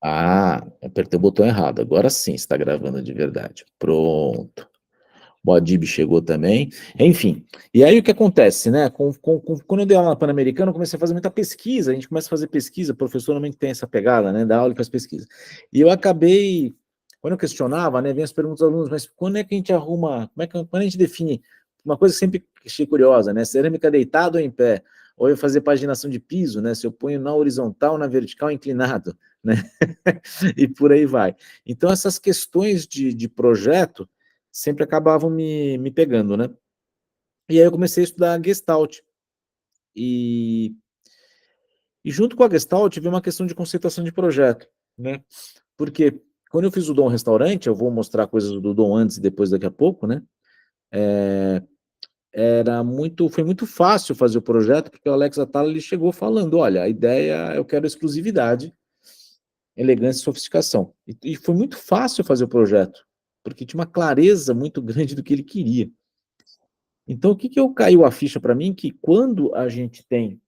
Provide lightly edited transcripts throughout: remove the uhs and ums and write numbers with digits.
Ah, apertei o botão errado. Agora sim está gravando de verdade. Pronto. O Adib chegou também. Enfim, e aí o que acontece, né? Quando eu dei aula na Pan-Americana, eu comecei a fazer muita pesquisa. A gente começa a fazer pesquisa, o professor normalmente tem essa pegada, né? Da aula e faz pesquisa. E eu acabei, quando eu questionava, né? Vem as perguntas dos alunos, mas quando é que a gente arruma, quando a gente define uma coisa que sempre achei curiosa, né? Cerâmica deitada ou em pé? Ou eu fazer paginação de piso, né? Se eu ponho na horizontal, na vertical, inclinado, né? E por aí vai. Então, essas questões de projeto sempre acabavam me pegando, né? E aí eu comecei a estudar Gestalt. E, e junto com a Gestalt veio uma questão de conceituação de projeto, né? Porque quando eu fiz o Dom Restaurante, eu vou mostrar coisas do Dom antes e depois daqui a pouco, né? Foi muito fácil fazer o projeto, porque o Alex Atala ele chegou falando, olha, a ideia, eu quero exclusividade, elegância e sofisticação. E foi muito fácil fazer o projeto, porque tinha uma clareza muito grande do que ele queria. Então, o que que eu caiu a ficha para mim, que quando a gente tem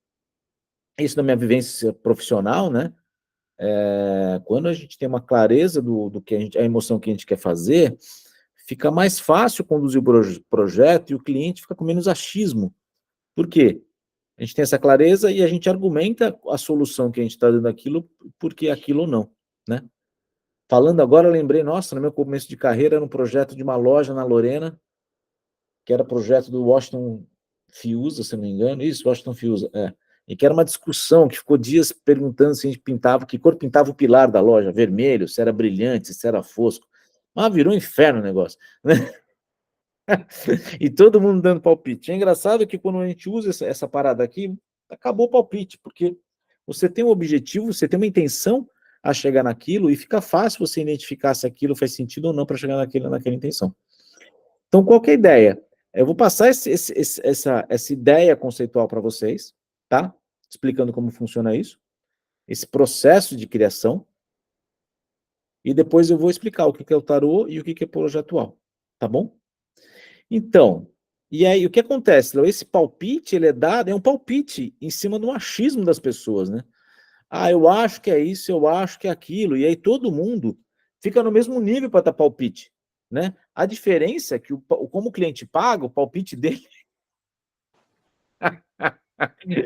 isso na minha vivência profissional, né, quando a gente tem uma clareza do que a emoção que a gente quer fazer, fica mais fácil conduzir o projeto e o cliente fica com menos achismo. Por quê? A gente tem essa clareza e a gente argumenta a solução que a gente está dando aquilo, porque aquilo ou não, né? Falando agora, eu lembrei, nossa, no meu começo de carreira era um projeto de uma loja na Lorena, que era projeto do Washington Fiuza, se não me engano, isso, Washington Fiuza, e que era uma discussão que ficou dias perguntando se a gente pintava, que cor pintava o pilar da loja, vermelho, se era brilhante, se era fosco. Mas virou um inferno o negócio, né? E todo mundo dando palpite. É engraçado que quando a gente usa essa parada aqui, acabou o palpite, porque você tem um objetivo, você tem uma intenção a chegar naquilo, e fica fácil você identificar se aquilo faz sentido ou não para chegar naquela intenção. Então, qual que é a ideia? Eu vou passar essa ideia conceitual para vocês, tá? Explicando como funciona isso, esse processo de criação, e depois eu vou explicar o que é o tarô e o que é projetual, tá bom? Então, e aí o que acontece, Léo? Esse palpite, ele é dado, é um palpite em cima do achismo das pessoas, né? Ah, eu acho que é isso, eu acho que é aquilo, e aí todo mundo fica no mesmo nível para dar palpite, né? A diferença é que como o cliente paga, o palpite dele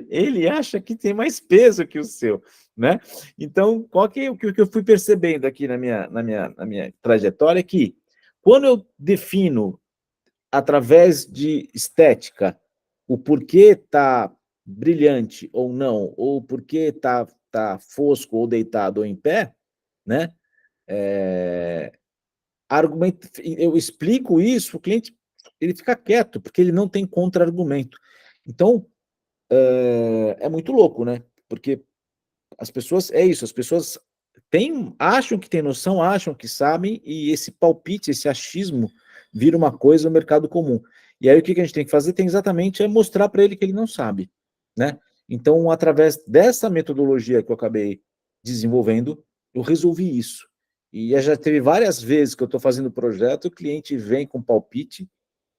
ele acha que tem mais peso que o seu, né? Então, o que eu fui percebendo aqui na minha trajetória é que quando eu defino através de estética o porquê tá brilhante ou não, ou o porquê tá fosco ou deitado ou em pé, né? Eu explico isso, o cliente ele fica quieto porque ele não tem contra-argumento. Então, é muito louco, né? Porque as pessoas, é isso, as pessoas acham que têm noção, acham que sabem, e esse palpite, esse achismo, vira uma coisa no mercado comum. E aí o que a gente tem que fazer? Tem exatamente mostrar para ele que ele não sabe, né? Então, através dessa metodologia que eu acabei desenvolvendo, eu resolvi isso. E já teve várias vezes que eu estou fazendo o projeto, o cliente vem com palpite,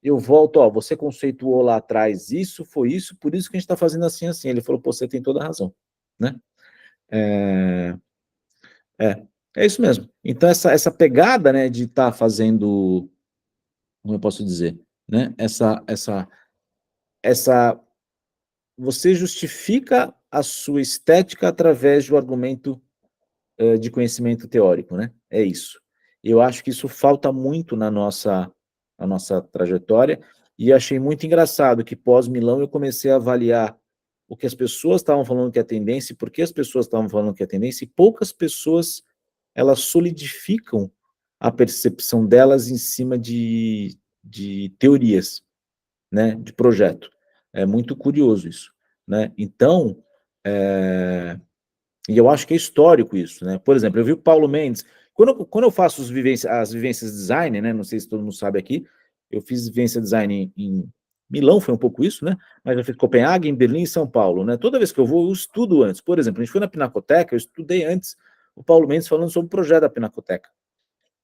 eu volto, ó, você conceituou lá atrás isso, foi isso, por isso que a gente está fazendo assim, assim. Ele falou, pô, você tem toda a razão, né? É, é, é isso mesmo. Então, essa pegada, né, de estar fazendo, como eu posso dizer, né, essa, você justifica a sua estética através do argumento de conhecimento teórico, né? É isso. Eu acho que isso falta muito na nossa trajetória, e achei muito engraçado que pós-Milão eu comecei a avaliar o que as pessoas estavam falando que é tendência, e por que as pessoas estavam falando que é tendência, e poucas pessoas elas solidificam a percepção delas em cima de teorias, né, de projeto. É muito curioso isso, né? Então, e eu acho que é histórico isso, né? Por exemplo, eu vi o Paulo Mendes, quando eu faço as vivências design, né? Não sei se todo mundo sabe aqui, eu fiz vivência design em Milão, foi um pouco isso, né? Mas eu fiz Copenhague, em Berlim e São Paulo, né? Toda vez que eu vou, eu estudo antes. Por exemplo, a gente foi na Pinacoteca, eu estudei antes o Paulo Mendes falando sobre o projeto da Pinacoteca.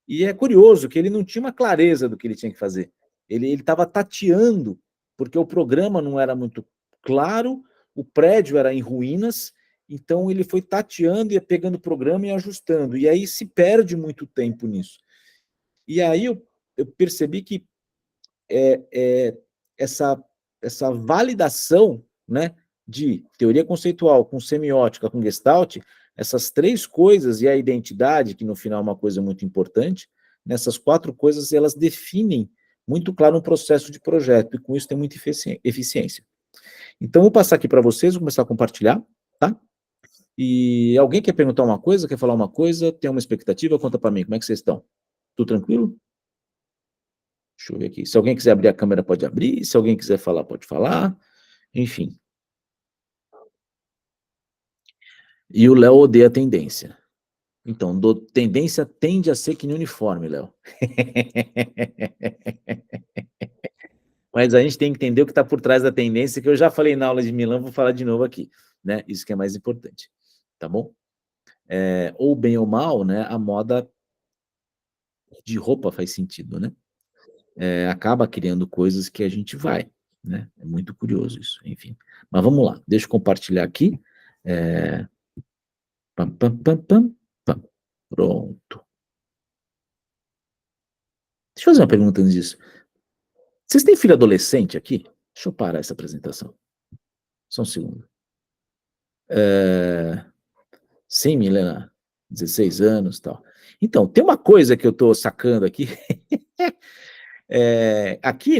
E é curioso que ele não tinha uma clareza do que ele tinha que fazer. Ele estava tateando, porque o programa não era muito claro, o prédio era em ruínas, Então, ele foi tateando e pegando o programa e ajustando. E aí se perde muito tempo nisso. E aí eu percebi que essa, essa validação, né, de teoria conceitual com semiótica, com Gestalt, essas três coisas e a identidade, que no final é uma coisa muito importante, nessas quatro coisas elas definem muito claro um processo de projeto, e com isso tem muita eficiência. Então, vou passar aqui para vocês, vou começar a compartilhar, tá? E alguém quer perguntar uma coisa, quer falar uma coisa, tem uma expectativa? Conta para mim, como é que vocês estão? Tudo tranquilo? Deixa eu ver aqui. Se alguém quiser abrir a câmera, pode abrir. Se alguém quiser falar, pode falar. Enfim. E o Léo odeia a tendência. Então, tendência tende a ser que nem uniforme, Léo. Mas a gente tem que entender o que está por trás da tendência, que eu já falei na aula de Milão, vou falar de novo aqui, né? Isso que é mais importante, tá bom? Ou bem ou mal, né? A moda de roupa faz sentido, né? Acaba criando coisas que a gente vai, né? É muito curioso isso, enfim. Mas vamos lá, deixa eu compartilhar aqui. Pam, pam, pam, pam, pam. Pronto. Deixa eu fazer uma pergunta antes disso. Vocês têm filho adolescente aqui? Deixa eu parar essa apresentação. Só um segundo. Sim, Milena. 16 anos e tal. Então, tem uma coisa que eu estou sacando aqui. Aqui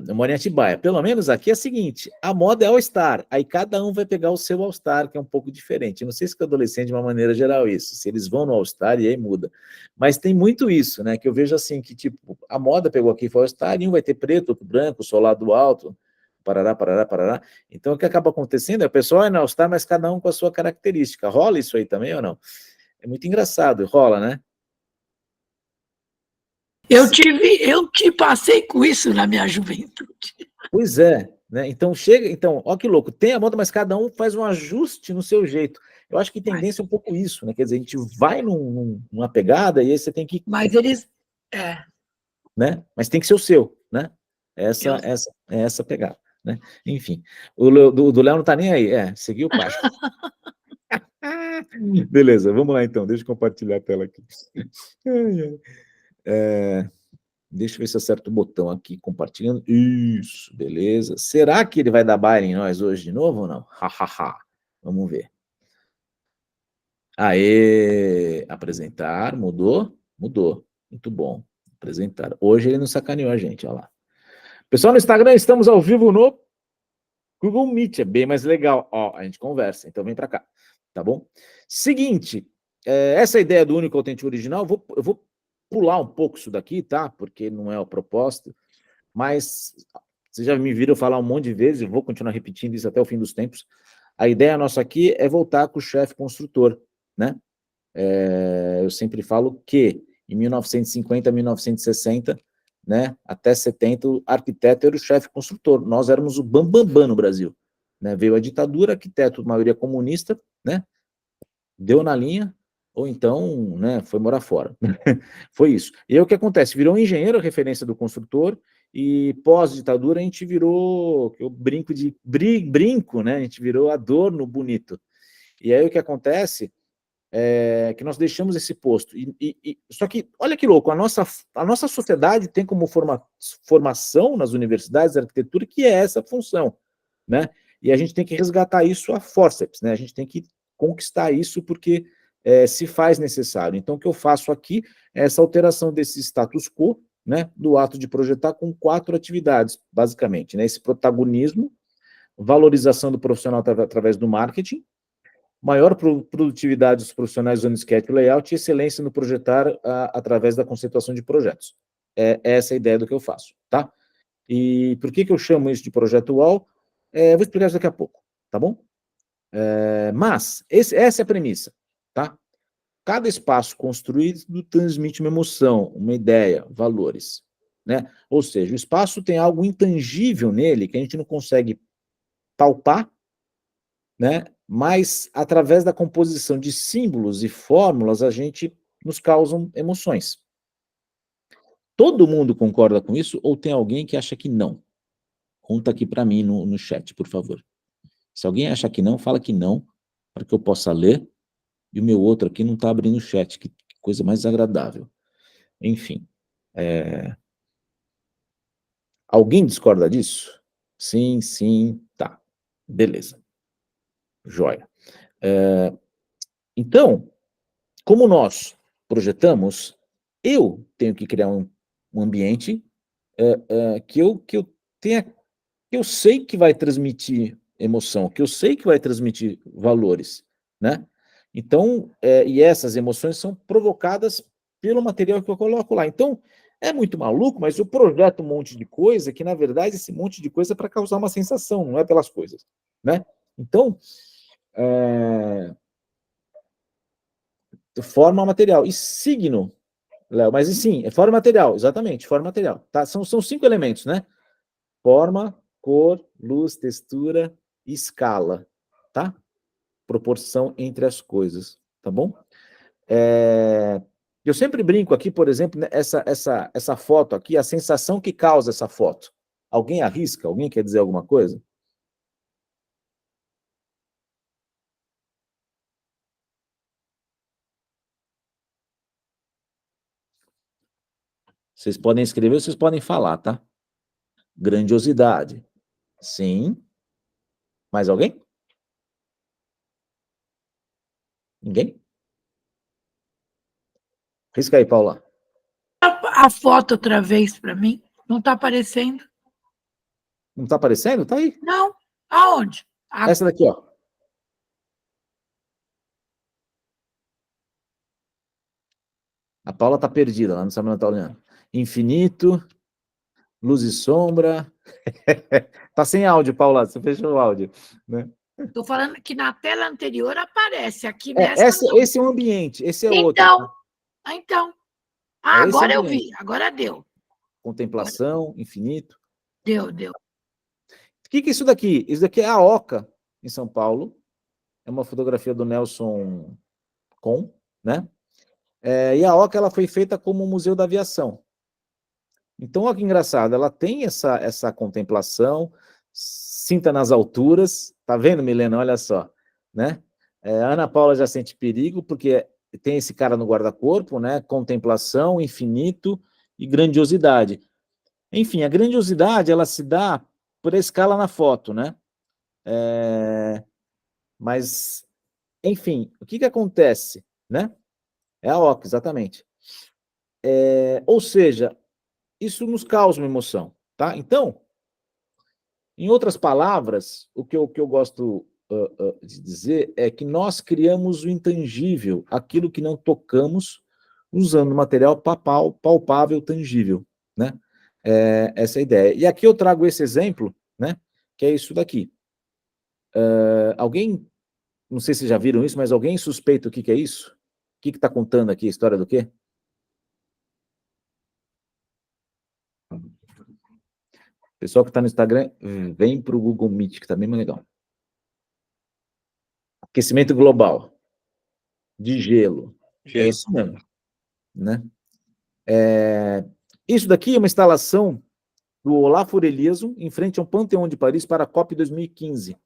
eu moro em Atibaia, pelo menos aqui é o seguinte, a moda é All-Star, aí cada um vai pegar o seu All-Star, que é um pouco diferente. Eu não sei se com adolescente, de uma maneira geral, isso, se eles vão no All-Star e aí muda. Mas tem muito isso, né, que eu vejo assim, que tipo, a moda pegou aqui, foi All-Star, e um vai ter preto, outro branco, solado alto, parará, parará, parará. Então, o que acaba acontecendo é, o pessoal é no All-Star, mas cada um com a sua característica. Rola isso aí também ou não? É muito engraçado, rola, né? Eu te passei com isso na minha juventude. Pois é, né? Então chega, então, ó que louco, tem a moda, mas cada um faz um ajuste no seu jeito. Eu acho que tendência é um pouco isso, né? Quer dizer, a gente vai numa pegada e aí você tem que. Mas eles. Né? Mas tem que ser o seu, né? Essa pegada, né? Enfim, do Léo não tá nem aí, seguiu o pai. Beleza, vamos lá então, deixa eu compartilhar a tela aqui. Deixa eu ver se eu acerto o botão aqui, compartilhando. Isso, beleza. Será que ele vai dar baile em nós hoje de novo ou não? Hahaha. Vamos ver. Aê! Apresentar, mudou? Mudou. Muito bom. Apresentar. Hoje ele não sacaneou a gente, olha lá. Pessoal, no Instagram, estamos ao vivo no Google Meet, é bem mais legal. Ó, a gente conversa, então vem para cá, tá bom? Seguinte, essa ideia do único autêntico original, eu vou pular um pouco isso daqui, tá? Porque não é a proposta, mas vocês já me viram falar um monte de vezes, eu vou continuar repetindo isso até o fim dos tempos. A ideia nossa aqui é voltar com o chefe construtor, né? Eu sempre falo que em 1950, 1960, né, até 70, o arquiteto era o chefe construtor. Nós éramos o bambambam bam, bam no Brasil. Né? Veio a ditadura, arquiteto, maioria comunista, né? Deu na linha, ou então, né, foi morar fora. Foi isso. E aí o que acontece? Virou um engenheiro referência do construtor, e pós-ditadura a gente virou, eu brinco de brinco, né? A gente virou adorno bonito. E aí o que acontece que nós deixamos esse posto. Só que, olha que louco, a nossa sociedade tem como formação nas universidades de arquitetura que é essa função, né? E a gente tem que resgatar isso a forceps, né? A gente tem que conquistar isso porque se faz necessário. Então, o que eu faço aqui é essa alteração desse status quo, né, do ato de projetar com 4 atividades, basicamente, né? Esse protagonismo, valorização do profissional através do marketing, maior produtividade dos profissionais usando sketch layout e excelência no projetar através da conceituação de projetos. Essa é a ideia do que eu faço, tá? E por que eu chamo isso de projeto UAU? Vou explicar isso daqui a pouco, tá bom? Mas, essa é a premissa, tá? Cada espaço construído transmite uma emoção, uma ideia, valores, né? Ou seja, o espaço tem algo intangível nele que a gente não consegue palpar, né? Mas através da composição de símbolos e fórmulas a gente nos causam emoções. Todo mundo concorda com isso ou tem alguém que acha que não? Conta aqui para mim no chat, por favor. Se alguém acha que não, fala que não, para que eu possa ler, e o meu outro aqui não está abrindo o chat, que coisa mais agradável. Enfim, alguém discorda disso? Sim, sim, tá. Beleza. Joia. Então, como nós projetamos, eu tenho que criar um ambiente que eu tenha, que eu sei que vai transmitir emoção, que eu sei que vai transmitir valores, né? Então, e essas emoções são provocadas pelo material que eu coloco lá. Então, é muito maluco, mas eu projeto um monte de coisa que, na verdade, esse monte de coisa é para causar uma sensação, não é pelas coisas, né? Então, forma material. E signo, Léo, mas sim, é forma material, exatamente, forma material. Tá? São 5 elementos, né? Forma, cor, luz, textura e escala, tá? Proporção entre as coisas, tá bom? Eu sempre brinco aqui, por exemplo, né, essa foto aqui, a sensação que causa essa foto. Alguém arrisca? Alguém quer dizer alguma coisa? Vocês podem escrever, vocês podem falar, tá? Grandiosidade. Sim. Mais alguém? Ninguém? Risca aí, Paula. A foto outra vez para mim. Não está aparecendo. Não está aparecendo? Tá aí. Não. Aonde? Essa daqui, ó. A Paula tá perdida, ela não sabe onde ela tá olhando. Infinito, luz e sombra. Tá sem áudio, Paula, você fechou o áudio, né? Estou falando que na tela anterior aparece, aqui nessa Esse é o ambiente, esse é outro. Então, então. Esse Agora eu ambiente. vi, agora deu. Contemplação, infinito. Deu. O que é isso daqui? Isso daqui é a Oca, em São Paulo. É uma fotografia do Nelson Com, né? E a Oca ela foi feita como um museu da aviação. Então, olha que engraçado, ela tem essa contemplação, sinta nas alturas, tá vendo, Milena? Olha só, né? A Ana Paula já sente perigo, porque tem esse cara no guarda-corpo, né? Contemplação, infinito e grandiosidade. Enfim, a grandiosidade, ela se dá por a escala na foto, né? Mas, enfim, o que acontece, né? É a Oca, exatamente. Ou seja, isso nos causa uma emoção, tá? Então, em outras palavras, o que eu gosto de dizer é que nós criamos o intangível, aquilo que não tocamos, usando material palpável, tangível, né? Essa é a ideia. E aqui eu trago esse exemplo, né? Que é isso daqui. Alguém, não sei se já viram isso, mas alguém suspeita o que é isso? O que está contando aqui? A história do quê? Pessoal que está no Instagram, vem para o Google Meet, que está bem mais legal. Aquecimento global de gelo. É isso mesmo, né? Isso daqui é uma instalação do Olafur Eliasson em frente ao Panteão de Paris para a COP 2015.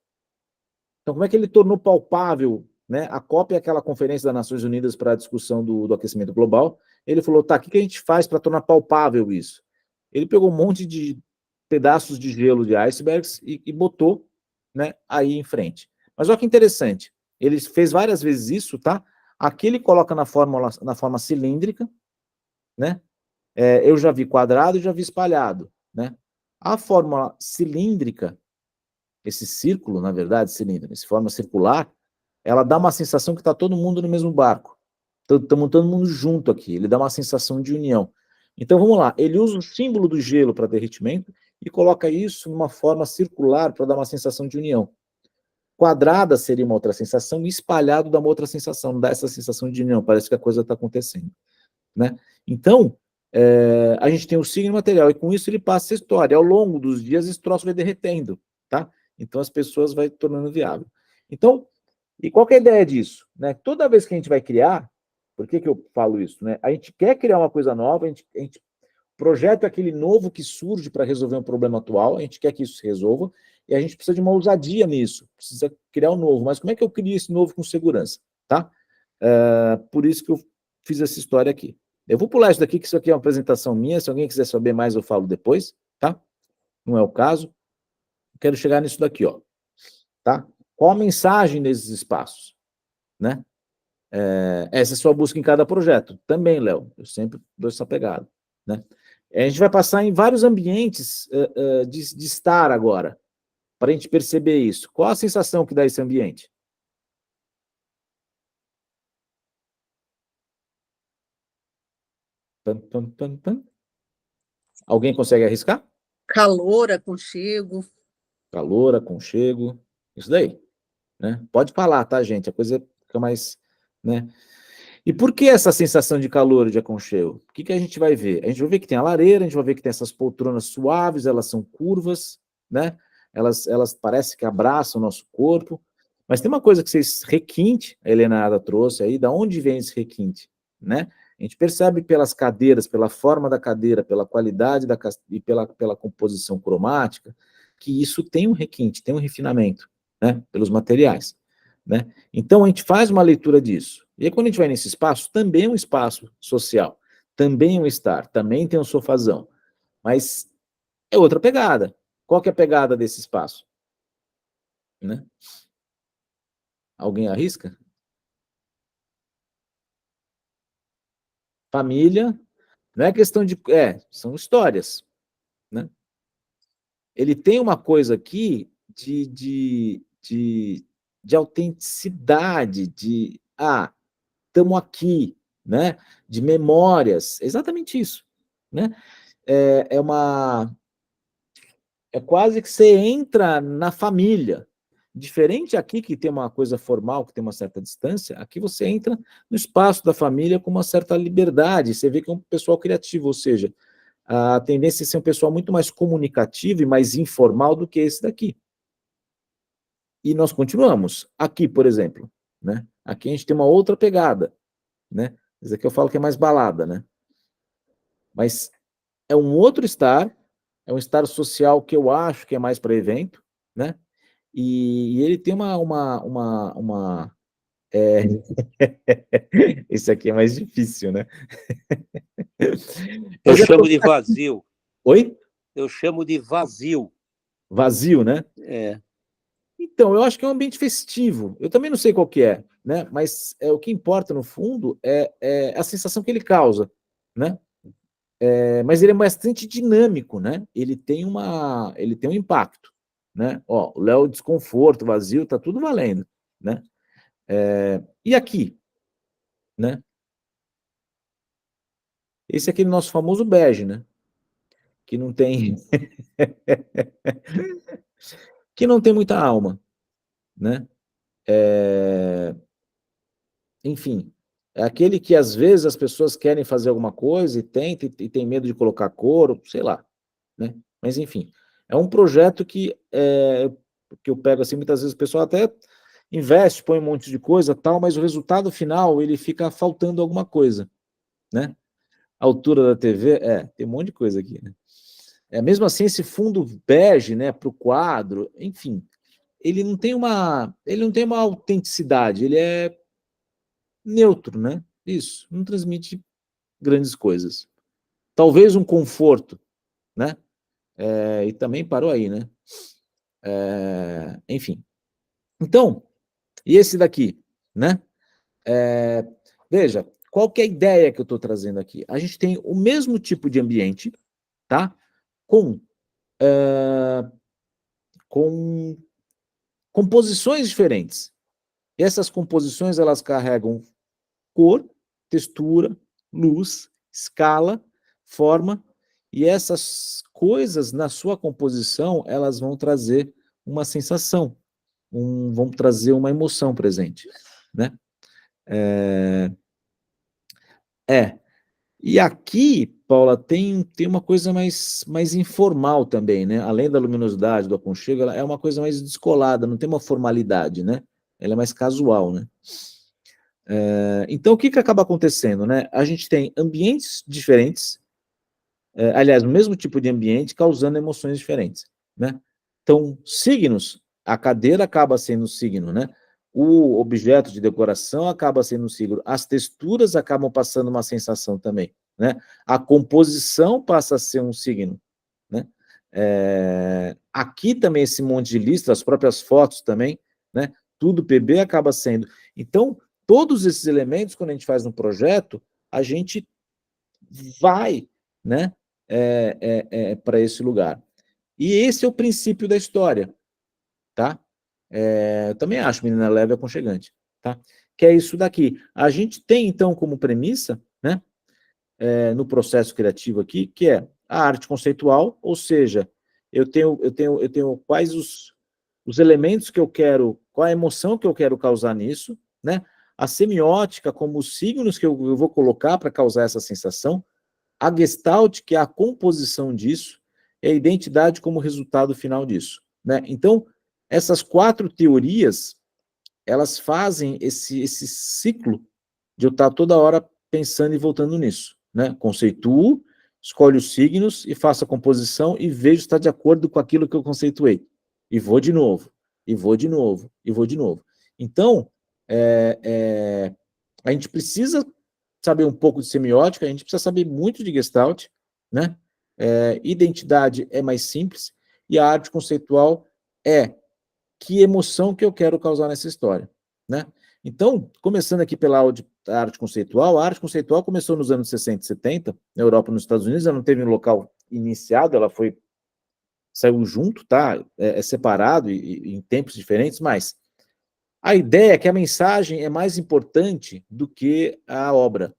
Então, como é que ele tornou palpável, né? A COP é aquela conferência das Nações Unidas para a discussão do aquecimento global. Ele falou, tá, o que a gente faz para tornar palpável isso? Ele pegou um monte de pedaços de gelo de icebergs e botou, né, aí em frente. Mas olha que interessante, ele fez várias vezes isso, tá? Aqui ele coloca na forma cilíndrica, né? Eu já vi quadrado e já vi espalhado, né? A forma cilíndrica, esse círculo, na verdade, cilíndrico, essa forma circular, ela dá uma sensação que está todo mundo no mesmo barco. Estamos todo mundo junto aqui, ele dá uma sensação de união. Então vamos lá, ele usa o símbolo do gelo para derretimento e coloca isso numa forma circular para dar uma sensação de união. Quadrada seria uma outra sensação, e espalhado dá uma outra sensação, não dá essa sensação de união, parece que a coisa está acontecendo, né? Então, a gente tem o signo material, e com isso ele passa a história. Ao longo dos dias, esse troço vai derretendo, tá? Então as pessoas vai tornando viável. Então, e qual que é a ideia disso? Né? Toda vez que a gente vai criar, por que eu falo isso? Né? A gente quer criar uma coisa nova, Projeto é aquele novo que surge para resolver um problema atual, a gente quer que isso se resolva, e a gente precisa de uma ousadia nisso, precisa criar um novo. Mas como é que eu crio esse novo com segurança? Tá? Por isso que eu fiz essa história aqui. Eu vou pular isso daqui, que isso aqui é uma apresentação minha, se alguém quiser saber mais eu falo depois, tá? Não é o caso. Quero chegar nisso daqui, ó. Tá? Qual a mensagem nesses espaços? Né? Essa é a sua busca em cada projeto. Também, Léo, eu sempre dou essa pegada. Né? A gente vai passar em vários ambientes de estar agora, para a gente perceber isso. Qual a sensação que dá esse ambiente? Pam, pam, pam, pam. Alguém consegue arriscar? Calor, aconchego. Calor, aconchego, isso daí. Né? Pode falar, tá, gente? A coisa fica mais... Né? E por que essa sensação de calor e de aconchego? O que a gente vai ver? A gente vai ver que tem a lareira, a gente vai ver que tem essas poltronas suaves, elas são curvas, né? Elas parecem que abraçam o nosso corpo, mas tem uma coisa que vocês, requinte, a Helena trouxe aí, da onde vem esse requinte, né? A gente percebe pelas cadeiras, pela forma da cadeira, pela qualidade e pela composição cromática, que isso tem um requinte, tem um refinamento, né? Pelos materiais, né? Então a gente faz uma leitura disso. E aí, quando a gente vai nesse espaço, também é um espaço social, também é um estar, também tem um sofazão, mas é outra pegada. Qual que é a pegada desse espaço? Né? Alguém arrisca? Família, não é questão de... são histórias. Né? Ele tem uma coisa aqui de autenticidade, estamos aqui, né? De memórias, exatamente isso. Né? É quase que você entra na família. Diferente aqui, que tem uma coisa formal, que tem uma certa distância, aqui você entra no espaço da família com uma certa liberdade, você vê que é um pessoal criativo, ou seja, a tendência é ser um pessoal muito mais comunicativo e mais informal do que esse daqui. E nós continuamos. Aqui, por exemplo, né? Aqui a gente tem uma outra pegada, né? Esse aqui eu falo que é mais balada, né? Mas é um outro estar, é um estar social que eu acho que é mais para evento, né? E ele tem esse aqui é mais difícil, né? Eu chamo de vazio. Oi? Eu chamo de vazio. Vazio, né? Então, eu acho que é um ambiente festivo. Eu também não sei qual que é, né? Mas o que importa, no fundo, é a sensação que ele causa, né? Mas ele é bastante dinâmico, né? Ele tem um impacto, né? Ó, o Léo, desconforto, vazio, tá tudo valendo, né? E aqui, né? Esse é aquele nosso famoso bege, né? Que não tem... que não tem muita alma, né? Enfim, é aquele que às vezes as pessoas querem fazer alguma coisa e tem medo de colocar cor, sei lá, né? Mas enfim, é um projeto que eu pego assim, muitas vezes o pessoal até investe, põe um monte de coisa, tal, mas o resultado final, ele fica faltando alguma coisa, né? A altura da TV, tem um monte de coisa aqui, né? Mesmo assim, esse fundo bege, né, para o quadro, enfim, ele não tem uma autenticidade, ele é neutro, né? Isso, não transmite grandes coisas. Talvez um conforto, né? E também parou aí, né? Enfim. Então, e esse daqui, né? Veja, qual que é a ideia que eu estou trazendo aqui? A gente tem o mesmo tipo de ambiente, tá? Com composições diferentes. E essas composições, elas carregam cor, textura, luz, escala, forma, e essas coisas, na sua composição, elas vão trazer uma sensação, vão trazer uma emoção presente, né? E aqui, Paula, tem uma coisa mais informal também, né? Além da luminosidade, do aconchego, ela é uma coisa mais descolada, não tem uma formalidade, né? Ela é mais casual, né? Então, o que acaba acontecendo, né? A gente tem ambientes diferentes, aliás, no mesmo tipo de ambiente, causando emoções diferentes, né? Então, signos, a cadeira acaba sendo um signo, né? O objeto de decoração acaba sendo um signo, as texturas acabam passando uma sensação também, né? A composição passa a ser um signo, né? Aqui também esse monte de lista, as próprias fotos também, né? Tudo PB acaba sendo. Então, todos esses elementos, quando a gente faz um projeto, a gente vai, né, para esse lugar. E esse é o princípio da história, tá? Eu também acho Menina Leve aconchegante, tá? Que é isso daqui. A gente tem, então, como premissa, né, no processo criativo aqui, que é a arte conceitual, ou seja, eu tenho quais os elementos que eu quero, qual a emoção que eu quero causar nisso, né? A semiótica, como os signos que eu vou colocar para causar essa sensação, a Gestalt, que é a composição disso, e a identidade como resultado final disso, né? Então, essas 4 teorias, elas fazem esse ciclo de eu estar toda hora pensando e voltando nisso, né? Conceituo, escolho os signos e faço a composição e vejo se está de acordo com aquilo que eu conceituei. E vou de novo, e vou de novo, e vou de novo. Então, a gente precisa saber um pouco de semiótica, a gente precisa saber muito de Gestalt, né? Identidade é mais simples, e a arte conceitual é que emoção que eu quero causar nessa história, né? Então, começando aqui pela arte conceitual, a arte conceitual começou nos anos 60 e 70, na Europa e nos Estados Unidos, ela não teve um local iniciado, ela saiu junto, tá? Separado e em tempos diferentes, mas a ideia é que a mensagem é mais importante do que a obra.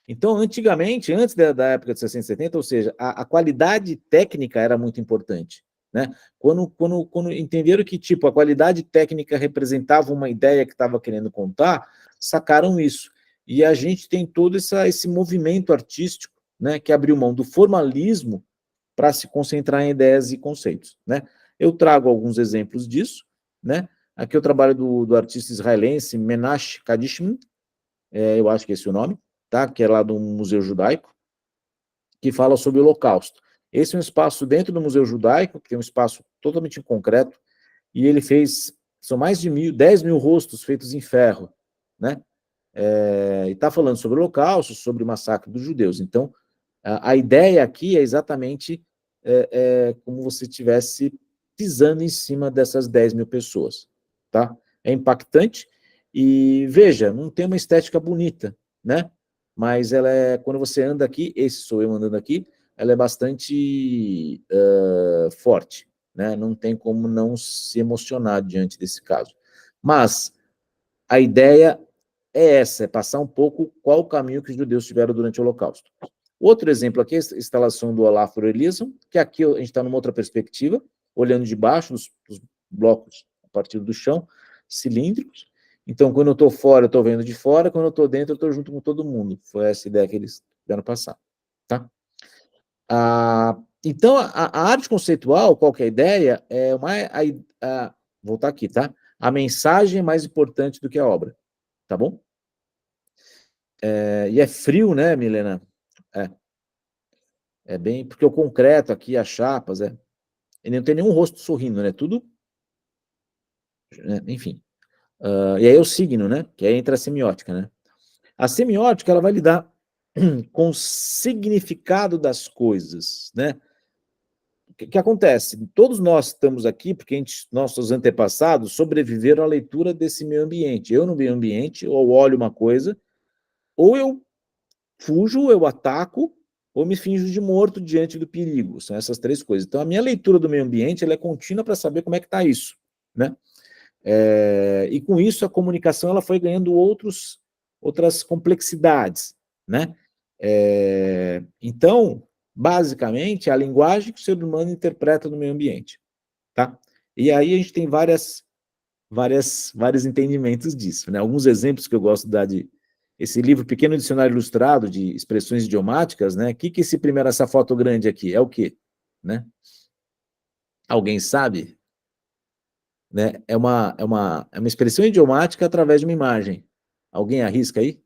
Então, antigamente, antes da época de 60 e 70, ou seja, a qualidade técnica era muito importante, né? Quando entenderam que, tipo, a qualidade técnica representava uma ideia que estava querendo contar, sacaram isso. E a gente tem todo esse movimento artístico, né, que abriu mão do formalismo para se concentrar em ideias e conceitos, né? Eu trago alguns exemplos disso, né? Aqui eu trabalho do artista israelense Menashe Kadishman, eu acho que é esse o nome, tá? Que é lá do Museu Judaico, que fala sobre o Holocausto. Esse é um espaço dentro do Museu Judaico, que tem um espaço totalmente em concreto, e ele fez, são mais de 10 mil rostos feitos em ferro, né? E está falando sobre o Holocausto, sobre o massacre dos judeus. Então, a ideia aqui é exatamente como você estivesse pisando em cima dessas 10 mil pessoas, tá? É impactante, e veja, não tem uma estética bonita, né? Mas ela quando você anda aqui, esse sou eu andando aqui, ela é bastante forte, né? Não tem como não se emocionar diante desse caso. Mas a ideia é essa, é passar um pouco qual o caminho que os judeus tiveram durante o Holocausto. Outro exemplo aqui é a instalação do Olafur Eliasson, que aqui a gente está numa outra perspectiva, olhando de baixo, os blocos a partir do chão, cilíndricos. Então, quando eu estou fora, eu estou vendo de fora, quando eu estou dentro, eu estou junto com todo mundo. Foi essa ideia que eles tiveram passar. Tá? Então, a arte conceitual, qual que é a ideia? Voltar aqui, tá? A mensagem é mais importante do que a obra, tá bom? E é frio, né, Milena? É bem, porque o concreto aqui, as chapas, ele não tem nenhum rosto sorrindo, né? Tudo, né? Enfim. E aí é o signo, né? Que aí entra a semiótica, né? A semiótica, ela vai lidar com o significado das coisas, né? O que acontece? Todos nós estamos aqui porque nossos antepassados sobreviveram à leitura desse meio ambiente. Eu, no meio ambiente, ou olho uma coisa, ou eu fujo, eu ataco, ou me finjo de morto diante do perigo. São essas 3 coisas. Então, a minha leitura do meio ambiente ela é contínua para saber como é que está isso, né? E com isso, a comunicação ela foi ganhando outras complexidades, né? Então, basicamente, é a linguagem que o ser humano interpreta no meio ambiente, tá? E aí a gente tem vários entendimentos disso, né? Alguns exemplos que eu gosto de dar esse livro Pequeno Dicionário Ilustrado de Expressões Idiomáticas, né? O que essa foto grande aqui é o quê? Né? Alguém sabe? Né? É uma expressão idiomática através de uma imagem. Alguém arrisca aí?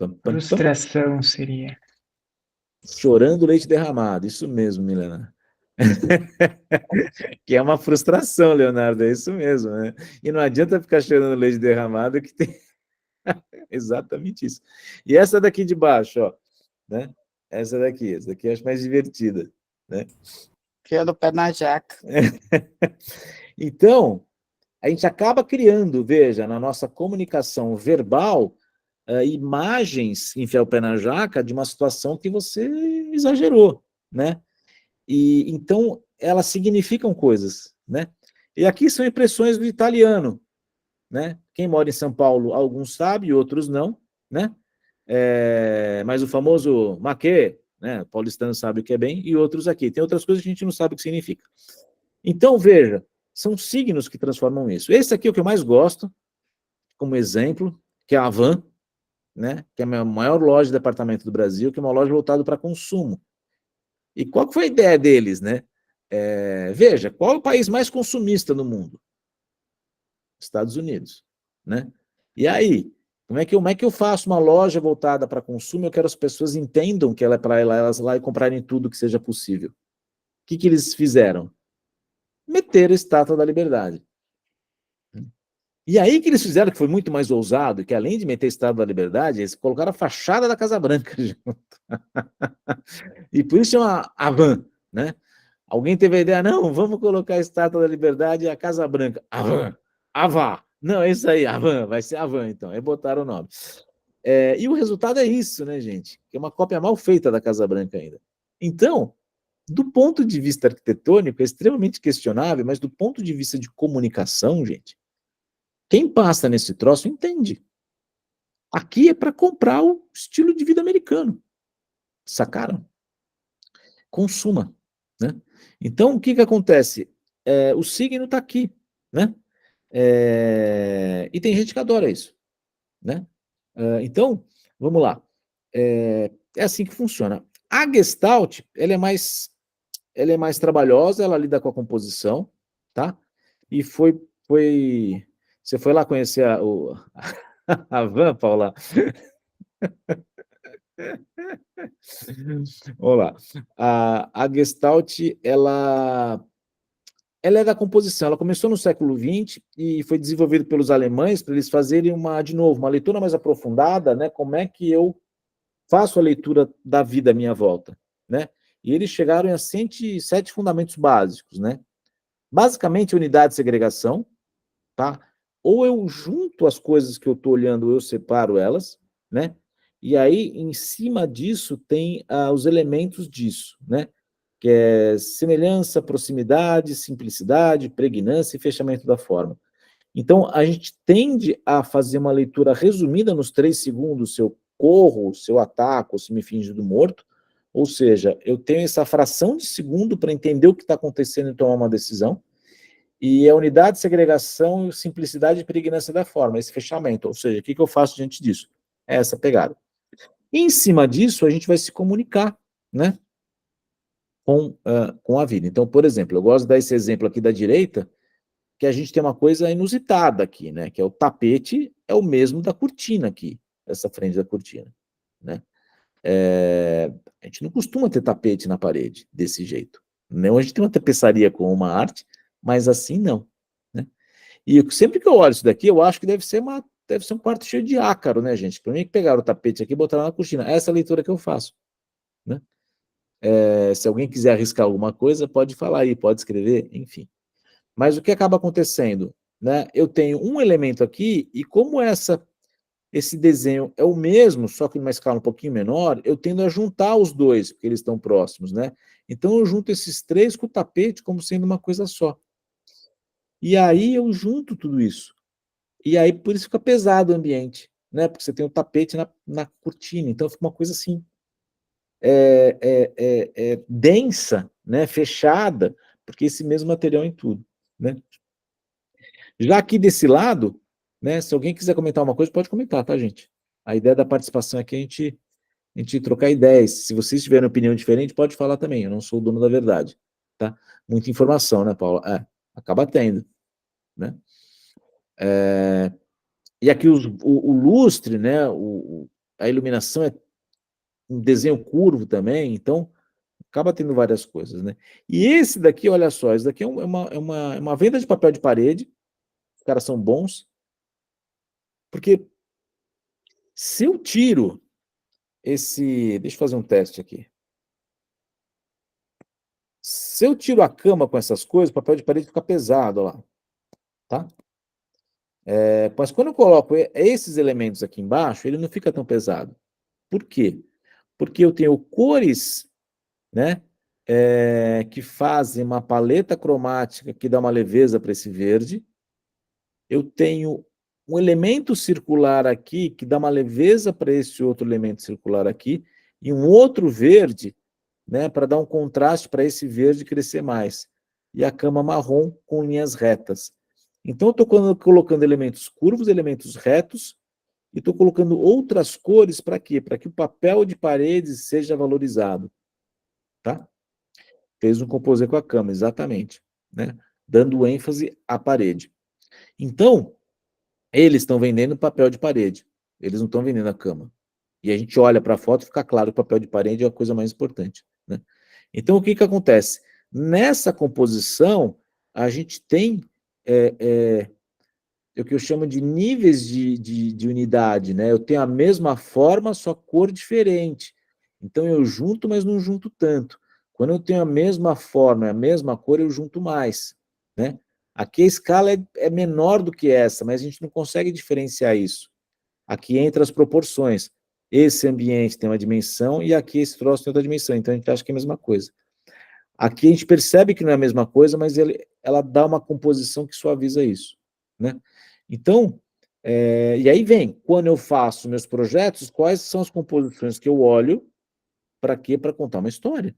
Pam, pam, pam. Frustração seria. Chorando leite derramado, isso mesmo, Milena. Que é uma frustração, Leonardo, é isso mesmo, né? E não adianta ficar chorando leite derramado que tem exatamente isso. E essa daqui de baixo, ó, né? Essa daqui eu acho mais divertida, né? Que é do pé na jaca. Então, a gente acaba criando, veja, na nossa comunicação verbal, imagens, enfiar o pé na jaca, de uma situação que você exagerou, né? E então, elas significam coisas, né? E aqui são impressões do italiano, né? Quem mora em São Paulo, alguns sabem, outros não, né? Mas o famoso ma che, né? O paulistano sabe o que é bem, e outros aqui. Tem outras coisas que a gente não sabe o que significa. Então, veja, são signos que transformam isso. Esse aqui é o que eu mais gosto, como exemplo, que é a Havan, né? Que é a maior loja de departamento do Brasil, que é uma loja voltada para consumo. E qual que foi a ideia deles, né? Veja, qual é o país mais consumista no mundo? Estados Unidos, né? E aí, como é que eu faço uma loja voltada para consumo? Eu quero que as pessoas entendam que ela é para elas lá e comprarem tudo que seja possível. O que eles fizeram? Meter a Estátua da Liberdade. E aí que eles fizeram, que foi muito mais ousado, que além de meter a Estátua da Liberdade, eles colocaram a fachada da Casa Branca junto. E por isso chama Havan, né? Alguém teve a ideia, não, vamos colocar a Estátua da Liberdade e a Casa Branca. Havan, Havá. Não, é isso aí, Havan, vai ser Havan, então. Aí botaram o nome. E o resultado é isso, né, gente? Que é uma cópia mal feita da Casa Branca ainda. Então, do ponto de vista arquitetônico, é extremamente questionável, mas do ponto de vista de comunicação, gente, quem passa nesse troço entende. Aqui é para comprar o estilo de vida americano. Sacaram? Consuma, né? Então, o que acontece? O signo está aqui, né? E tem gente que adora isso, né? Então, vamos lá. É assim que funciona. A Gestalt, ela é mais trabalhosa, ela lida com a composição, tá? E você foi lá conhecer a Van, Paula? Vamos lá. A Gestalt, ela é da composição. Ela começou no século XX e foi desenvolvida pelos alemães para eles fazerem de novo, uma leitura mais aprofundada, né? Como é que eu faço a leitura da vida à minha volta, né? E eles chegaram a 107 fundamentos básicos, né? Basicamente, unidade e segregação, tá? Ou eu junto as coisas que eu estou olhando, ou eu separo elas, né? E aí, em cima disso, tem os elementos disso, né? Que é semelhança, proximidade, simplicidade, pregnância e fechamento da forma. Então, a gente tende a fazer uma leitura resumida nos 3 segundos, se eu corro, se eu ataco, se me finjo do morto, ou seja, eu tenho essa fração de segundo para entender o que está acontecendo e tomar uma decisão, e a unidade, segregação, simplicidade e pregnância da forma, esse fechamento, ou seja, o que eu faço diante disso? É essa pegada. E em cima disso, a gente vai se comunicar, né, com a vida. Então, por exemplo, eu gosto de dar esse exemplo aqui da direita, que a gente tem uma coisa inusitada aqui, né, que é o tapete é o mesmo da cortina aqui, essa frente da cortina, né. A gente não costuma ter tapete na parede desse jeito. Não, a gente tem uma tapeçaria com uma arte, mas assim não, né. E sempre que eu olho isso daqui, eu acho que deve ser um quarto cheio de ácaro, né, gente? Para mim, que pegaram o tapete aqui e botaram na cortina. Essa é a leitura que eu faço, né? Se alguém quiser arriscar alguma coisa, pode falar aí, pode escrever, enfim. Mas o que acaba acontecendo, né? Eu tenho um elemento aqui, e como esse desenho é o mesmo, só que numa escala um pouquinho menor, eu tendo a juntar os dois, porque eles estão próximos, né? Então eu junto esses 3 com o tapete como sendo uma coisa só. E aí eu junto tudo isso. E aí por isso fica pesado o ambiente, né? Porque você tem o tapete na cortina, então fica uma coisa assim, densa, né? Fechada, porque esse mesmo material em tudo, né? Já aqui desse lado, né, se alguém quiser comentar uma coisa, pode comentar, tá, gente? A ideia da participação aqui é a gente trocar ideias. Se vocês tiverem opinião diferente, pode falar também, eu não sou o dono da verdade, tá? Muita informação, né, Paula? Acaba tendo, né? E aqui o lustre, né, a iluminação é um desenho curvo também, então acaba tendo várias coisas, né? E esse daqui, olha só, esse daqui é uma venda de papel de parede, os caras são bons, porque se eu tiro deixa eu fazer um teste aqui. Se eu tiro a cama com essas coisas, o papel de parede fica pesado, ó lá, tá? Mas quando eu coloco esses elementos aqui embaixo, ele não fica tão pesado. Por quê? Porque eu tenho cores, né, que fazem uma paleta cromática que dá uma leveza para esse verde. Eu tenho um elemento circular aqui que dá uma leveza para esse outro elemento circular aqui, e um outro verde, né, para dar um contraste para esse verde crescer mais. E a cama marrom com linhas retas. Então, eu estou colocando elementos curvos, elementos retos, e estou colocando outras cores para quê? Para que o papel de paredes seja valorizado. Tá? Fez um composê com a cama, exatamente. Né? Dando ênfase à parede. Então, eles estão vendendo papel de parede. Eles não estão vendendo a cama. E a gente olha para a foto e fica claro que o papel de parede é a coisa mais importante. Né? Então, o que acontece? Nessa composição, a gente tem o que eu chamo de níveis de unidade. Né? Eu tenho a mesma forma, só cor diferente. Então, eu junto, mas não junto tanto. Quando eu tenho a mesma forma, a mesma cor, eu junto mais. Né? Aqui a escala é menor do que essa, mas a gente não consegue diferenciar isso. Aqui entra as proporções. Esse ambiente tem uma dimensão e aqui esse troço tem outra dimensão. Então, a gente acha que é a mesma coisa. Aqui a gente percebe que não é a mesma coisa, mas ela dá uma composição que suaviza isso. Né? Então, e aí vem, quando eu faço meus projetos, quais são as composições que eu olho para quê? Para contar uma história.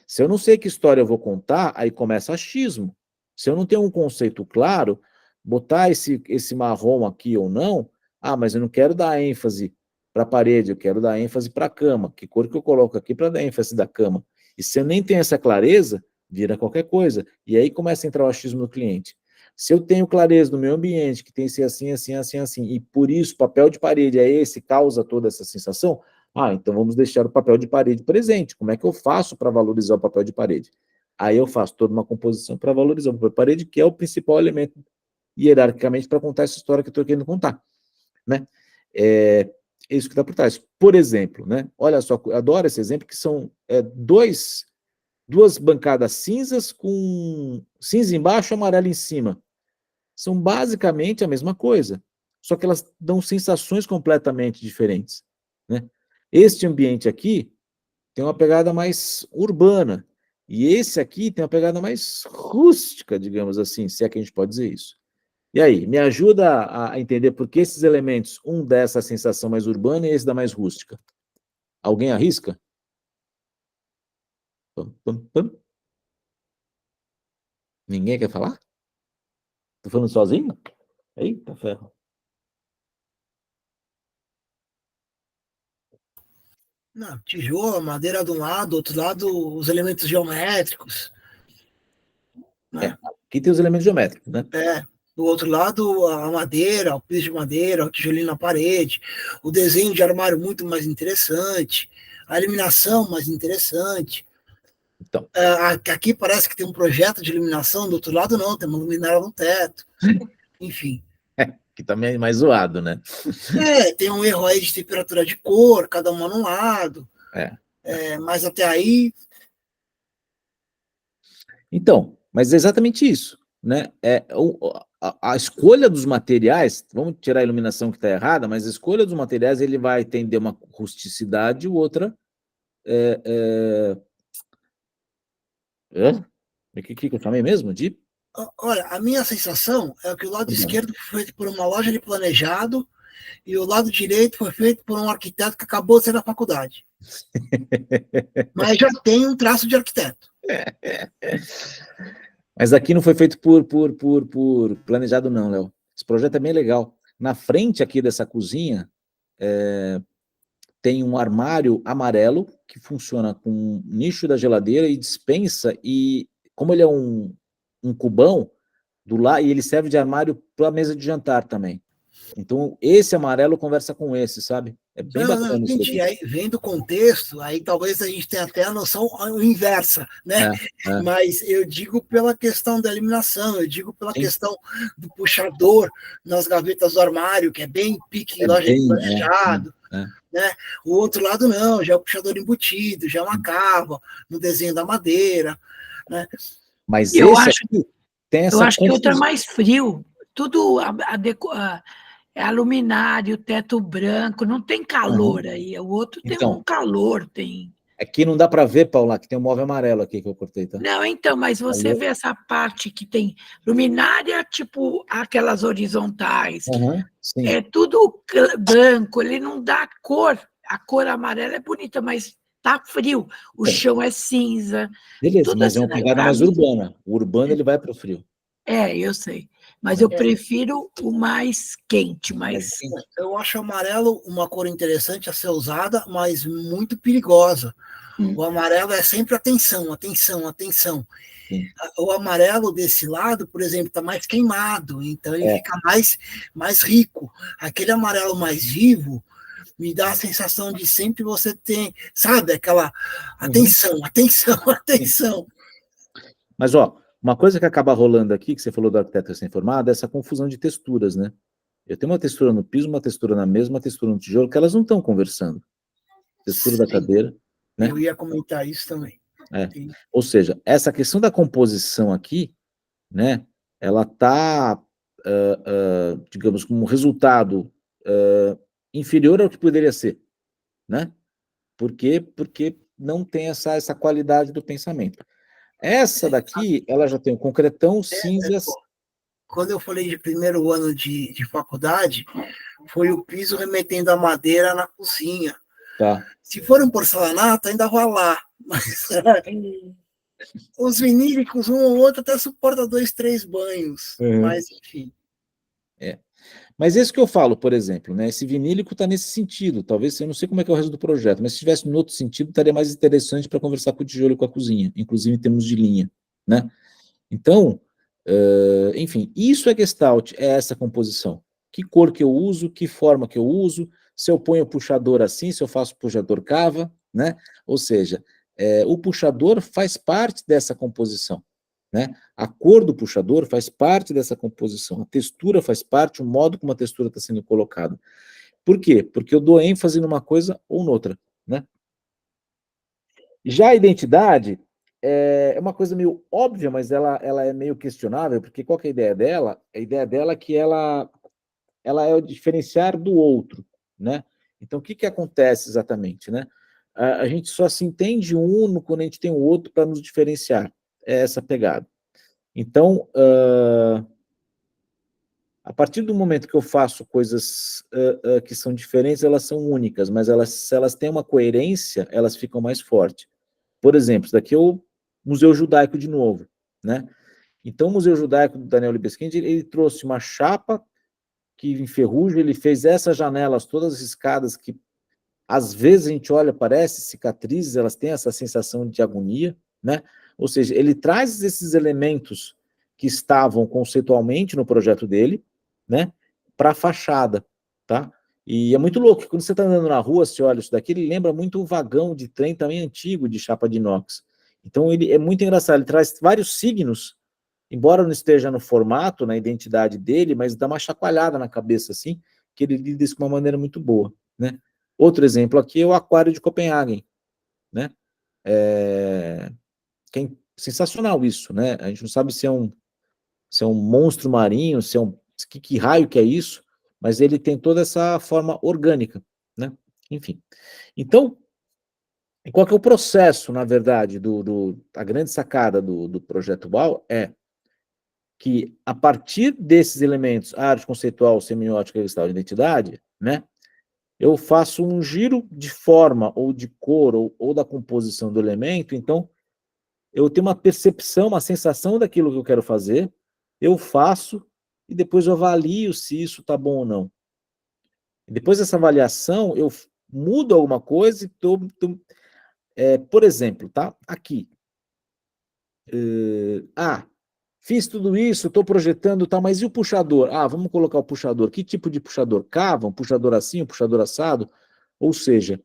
Se eu não sei que história eu vou contar, aí começa achismo. Se eu não tenho um conceito claro, botar esse marrom aqui ou não, mas eu não quero dar ênfase para a parede, eu quero dar ênfase para a cama. Que cor que eu coloco aqui para dar ênfase da cama? E se eu nem tenho essa clareza, vira qualquer coisa. E aí começa a entrar o achismo do cliente. Se eu tenho clareza no meu ambiente, que tem que ser assim, assim, assim, assim, e por isso o papel de parede é esse, causa toda essa sensação, então vamos deixar o papel de parede presente. Como é que eu faço para valorizar o papel de parede? Aí eu faço toda uma composição para valorizar o papel de parede, que é o principal elemento, hierarquicamente, para contar essa história que eu estou querendo contar. Né? É isso que está por trás. Por exemplo, né? Olha só, eu adoro esse exemplo, que são duas bancadas cinzas com cinza embaixo e amarelo em cima. São basicamente a mesma coisa, só que elas dão sensações completamente diferentes. Né? Este ambiente aqui tem uma pegada mais urbana, e esse aqui tem uma pegada mais rústica, digamos assim, se é que a gente pode dizer isso. E aí, me ajuda a entender por que esses elementos, um dá essa sensação mais urbana e esse dá mais rústica. Alguém arrisca? Pam, pam, pam. Ninguém quer falar? Tô falando sozinho? Eita ferro. Não, tijolo, madeira de um lado, do outro lado, os elementos geométricos. Né? Aqui tem os elementos geométricos, né? Do outro lado, a madeira, o piso de madeira, o tijolinho na parede, o desenho de armário muito mais interessante, a iluminação mais interessante. Então. Aqui parece que tem um projeto de iluminação, do outro lado não, tem uma luminária no teto. Enfim. Que também é mais zoado, né? Tem um erro aí de temperatura de cor, cada uma num lado. Mas até aí... Então, mas é exatamente isso. Né? A escolha dos materiais, vamos tirar a iluminação que está errada, mas a escolha dos materiais ele vai atender uma rusticidade e outra... O que eu chamei mesmo? Olha, a minha sensação é que o lado esquerdo foi feito por uma loja de planejado e o lado direito foi feito por um arquiteto que acabou de ser da faculdade. Mas já tem um traço de arquiteto. Mas aqui não foi feito por planejado não, Léo. Esse projeto é bem legal. Na frente aqui dessa cozinha, tem um armário amarelo que funciona com nicho da geladeira e despensa, e como ele é um cubão, do lado, e ele serve de armário para a mesa de jantar também. Então, esse amarelo conversa com esse, sabe? É bem Não, bacana isso entendi. daqui. Aí, vem do contexto, aí talvez a gente tenha até a noção inversa, né? É. Mas eu digo pela questão da eliminação, eu digo pela Sim. questão do puxador nas gavetas do armário, que é bem pique É loja de bem, planejado, é. né? O outro lado não, já é o puxador embutido, já é uma cava no desenho da madeira, né? Mas Eu esse acho, aqui tem eu essa acho que outro é confusão. mais frio. Tudo é a luminária, o teto branco, não tem calor Uhum. aí. O outro tem Então, um calor, tem. aqui não dá para ver, Paula, que tem um móvel amarelo aqui que eu cortei, tá? Não, então, mas você Alô? vê essa parte que tem luminária, tipo aquelas horizontais, Sim. é tudo branco, ele não dá cor. A cor amarela é bonita, mas tá frio. O Então, chão é cinza, beleza, tudo mas é assim, uma pegada para mais mim. urbana. O urbano ele vai para o frio, Eu sei. Mas eu né? prefiro o mais quente, Mais mais. quente. Eu acho o amarelo uma cor interessante a ser usada, mas muito perigosa. O amarelo é sempre atenção, atenção, atenção. Sim. O amarelo desse lado, por exemplo, está mais queimado, então ele É. fica mais rico. Aquele amarelo mais vivo me dá a sensação de sempre você ter, sabe, aquela atenção, atenção, atenção. Mas, ó, uma coisa que acaba rolando aqui, que você falou do arquiteto recém-formado, é essa confusão de texturas, né? Eu tenho uma textura no piso, uma textura na mesa, uma textura no tijolo, que elas não estão conversando. Textura da Sim, cadeira, né? eu ia comentar isso também. É. Ou seja, essa questão da composição aqui, né? Ela está, digamos, como resultado inferior ao que poderia ser, né? Por quê? Porque não tem essa qualidade do pensamento. Essa daqui, ela já tem o concretão, cinzas. Quando eu falei de primeiro ano de faculdade, foi o piso remetendo a madeira na cozinha. Tá. Se for um porcelanato, ainda vai lá. Mas os vinílicos, um ou outro, até suporta 2, 3 banhos. Mas, enfim. Mas esse que eu falo, por exemplo, né? Esse vinílico está nesse sentido. Talvez, eu não sei como é que é o resto do projeto, mas se tivesse no outro sentido, estaria mais interessante para conversar com o tijolo e com a cozinha, inclusive em termos de linha, né? Então, enfim, isso é Gestalt, é essa composição. Que cor que eu uso, que forma que eu uso, se eu ponho o puxador assim, se eu faço puxador cava, né? Ou seja, o puxador faz parte dessa composição, né? A cor do puxador faz parte dessa composição, a textura faz parte, o modo como a textura está sendo colocada. Por quê? Porque eu dou ênfase numa coisa ou noutra, né? Já a identidade é uma coisa meio óbvia, mas ela é meio questionável, porque qual que é a ideia dela? A ideia dela é que ela é o diferenciar do outro, né? Então, o que acontece exatamente, né? A gente só se entende um quando a gente tem o outro para nos diferenciar. É essa pegada. Então, a partir do momento que eu faço coisas que são diferentes, elas são únicas, mas se elas têm uma coerência, elas ficam mais fortes. Por exemplo, isso daqui é o Museu Judaico de novo, né? Então, o Museu Judaico do Daniel Libeskind, ele trouxe uma chapa que enferruja, ele fez essas janelas, todas as escadas que, às vezes, a gente olha, parece cicatrizes, elas têm essa sensação de agonia, né? Ou seja, ele traz esses elementos que estavam conceitualmente no projeto dele, né, para a fachada, tá? E é muito louco, quando você está andando na rua, você olha isso daqui, ele lembra muito um vagão de trem também antigo, de chapa de inox. Então, ele é muito engraçado, ele traz vários signos, embora não esteja no formato, na identidade dele, mas dá uma chacoalhada na cabeça, assim, que ele lida isso de uma maneira muito boa, né? Outro exemplo aqui é o Aquário de Copenhagen, né? Que é sensacional isso, né? A gente não sabe se é um monstro marinho, se é que raio que é isso, mas ele tem toda essa forma orgânica, né? Enfim. Então, qual que é o processo, na verdade, a grande sacada do projeto BAU é que, a partir desses elementos, arte conceitual, semiótica, gestal, identidade, né, eu faço um giro de forma, ou de cor, ou da composição do elemento, então, eu tenho uma percepção, uma sensação daquilo que eu quero fazer, eu faço, e depois eu avalio se isso está bom ou não. E depois dessa avaliação, eu mudo alguma coisa e por exemplo, tá? Aqui. fiz tudo isso, estou projetando, tá, mas e o puxador? Ah, vamos colocar o puxador. Que tipo de puxador? Cava, um puxador assim, um puxador assado? Ou seja,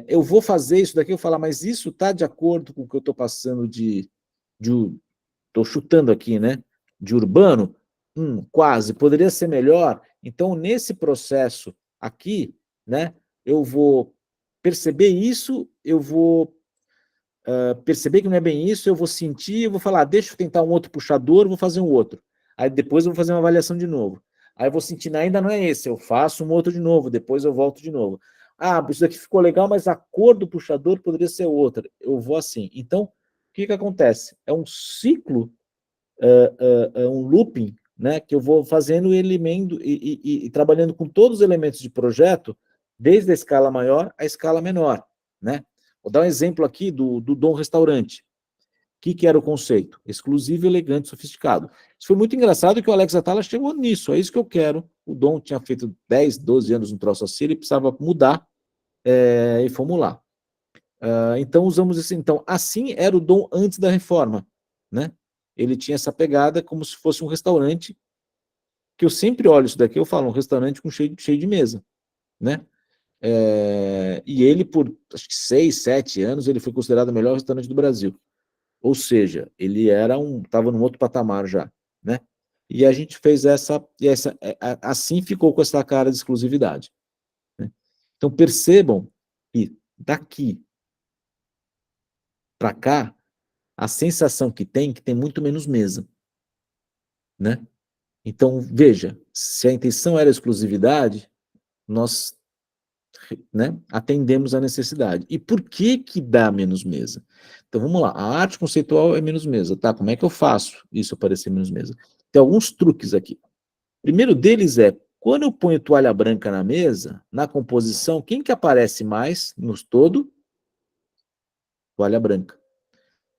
eu vou fazer isso daqui, eu falar, mas isso está de acordo com o que eu estou passando estou chutando aqui, né? De urbano? Quase, poderia ser melhor. Então, nesse processo aqui, né, eu vou perceber isso, eu vou perceber que não é bem isso, eu vou sentir, eu vou falar, deixa eu tentar um outro puxador, vou fazer um outro. Aí depois eu vou fazer uma avaliação de novo. Aí eu vou sentir, ainda não é esse, eu faço um outro de novo, depois eu volto de novo. Ah, isso daqui ficou legal, mas a cor do puxador poderia ser outra. Eu vou assim. Então, o que acontece? É um ciclo, um looping, né, que eu vou fazendo elemento e trabalhando com todos os elementos de projeto, desde a escala maior à escala menor, né? Vou dar um exemplo aqui do Dom Restaurante. O que era o conceito? Exclusivo, elegante, sofisticado. Isso foi muito engraçado que o Alex Atala chegou nisso, é isso que eu quero. O Dom tinha feito 10, 12 anos no troço assim, ele precisava mudar e fomos lá. Então usamos isso. Então, assim era o Dom antes da reforma, né? Ele tinha essa pegada como se fosse um restaurante, que eu sempre olho isso daqui, eu falo, um restaurante cheio de mesa, né? E ele, por acho que 6, 7 anos, ele foi considerado o melhor restaurante do Brasil. Ou seja, ele estava num outro patamar já, né? E a gente fez assim ficou com essa cara de exclusividade, né? Então percebam que daqui para cá, a sensação que tem muito menos mesa, né? Então, veja, se a intenção era exclusividade, nós, né, atendemos a necessidade. E por que dá menos mesa? Então, vamos lá, a arte conceitual é menos mesa, tá? Como é que eu faço isso parecer menos mesa? Tem alguns truques aqui. O primeiro deles é, quando eu ponho toalha branca na mesa, na composição, quem que aparece mais nos todo? Toalha branca.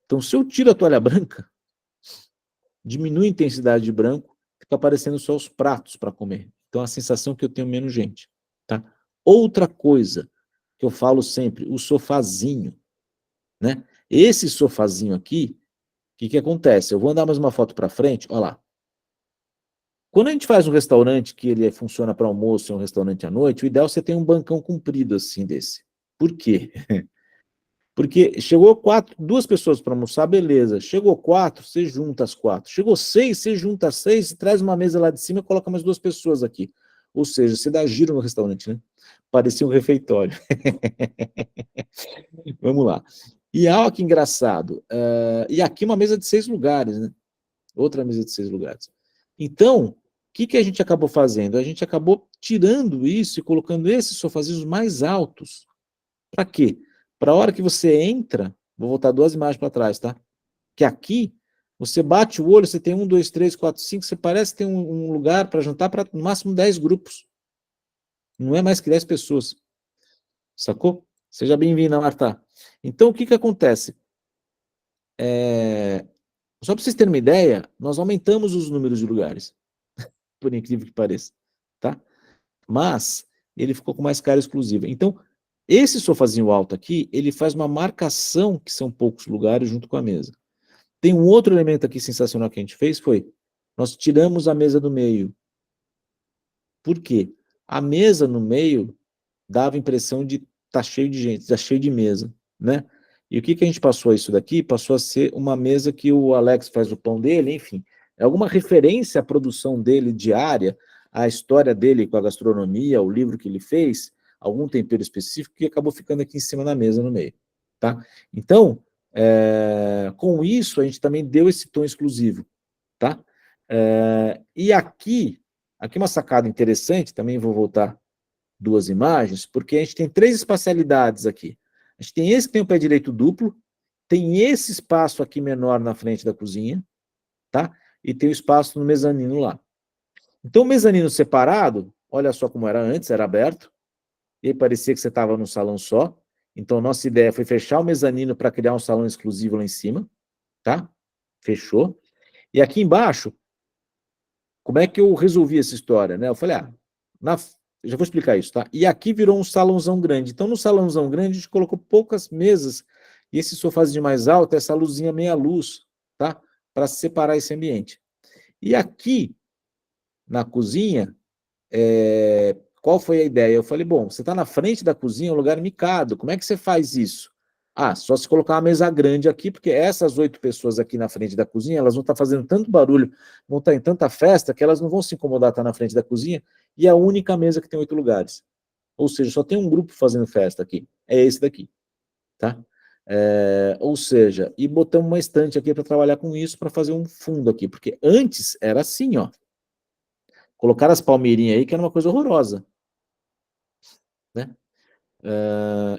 Então, se eu tiro a toalha branca, diminui a intensidade de branco, fica aparecendo só os pratos para comer. Então, a sensação que eu tenho menos gente, tá? Outra coisa que eu falo sempre, o sofazinho, né? Esse sofazinho aqui, o que acontece? Eu vou andar mais uma foto para frente, olha lá. Quando a gente faz um restaurante que ele funciona para almoço e um restaurante à noite, o ideal é você ter um bancão comprido assim desse. Por quê? Porque chegou 2 pessoas para almoçar, beleza. Chegou 4, você junta as 4. Chegou 6, você junta as 6 e traz uma mesa lá de cima e coloca mais 2 pessoas aqui. Ou seja, você dá giro no restaurante, né? Parecia um refeitório. Vamos lá. E olha que engraçado. E aqui uma mesa de 6 lugares, né? Outra mesa de 6 lugares. Então, o que a gente acabou fazendo? A gente acabou tirando isso e colocando esses sofazinhos mais altos. Para quê? Para a hora que você entra, vou voltar 2 imagens para trás, tá? Que aqui, você bate o olho, você tem 1, 2, 3, 4, 5, você parece ter um lugar para jantar para no máximo 10 grupos. Não é mais que 10 pessoas. Sacou? Seja bem-vindo, Marta. Então, o que acontece? Só para vocês terem uma ideia, nós aumentamos os números de lugares, por incrível que pareça, tá? Mas ele ficou com mais cara exclusiva. Então, esse sofazinho alto aqui, ele faz uma marcação, que são poucos lugares, junto com a mesa. Tem um outro elemento aqui sensacional que a gente fez, nós tiramos a mesa do meio. Por quê? A mesa no meio dava a impressão de estar cheio de gente, estar cheio de mesa, né? E o que a gente passou a isso daqui? Passou a ser uma mesa que o Alex faz o pão dele, enfim, é alguma referência à produção dele diária, à história dele com a gastronomia, o livro que ele fez, algum tempero específico que acabou ficando aqui em cima da mesa no meio, tá? Então, com isso, a gente também deu esse tom exclusivo, tá? E aqui uma sacada interessante, também vou voltar 2 imagens, porque a gente tem 3 espacialidades aqui. A gente tem esse que tem o pé direito duplo, tem esse espaço aqui menor na frente da cozinha, tá? E tem o espaço no mezanino lá. Então, o mezanino separado, olha só como era antes, era aberto, e aí parecia que você estava num salão só. Então, nossa ideia foi fechar o mezanino para criar um salão exclusivo lá em cima, tá? Fechou. E aqui embaixo, como é que eu resolvi essa história, né? Eu falei, já vou explicar isso, tá? E aqui virou um salãozão grande. Então, no salãozão grande, a gente colocou poucas mesas, e esse sofazinho mais alto, essa luzinha meia luz, tá? para separar esse ambiente. E aqui, na cozinha, qual foi a ideia? Eu falei, bom, você está na frente da cozinha, é um lugar micado, como é que você faz isso? Ah, só se colocar uma mesa grande aqui, porque essas 8 pessoas aqui na frente da cozinha, elas vão estar fazendo tanto barulho, vão estar em tanta festa, que elas não vão se incomodar estar na frente da cozinha, e é a única mesa que tem 8 lugares. Ou seja, só tem um grupo fazendo festa aqui, é esse daqui, tá? Ou seja, e botamos uma estante aqui para trabalhar com isso, para fazer um fundo aqui, porque antes era assim, ó. Colocaram as palmeirinhas aí, que era uma coisa horrorosa, né?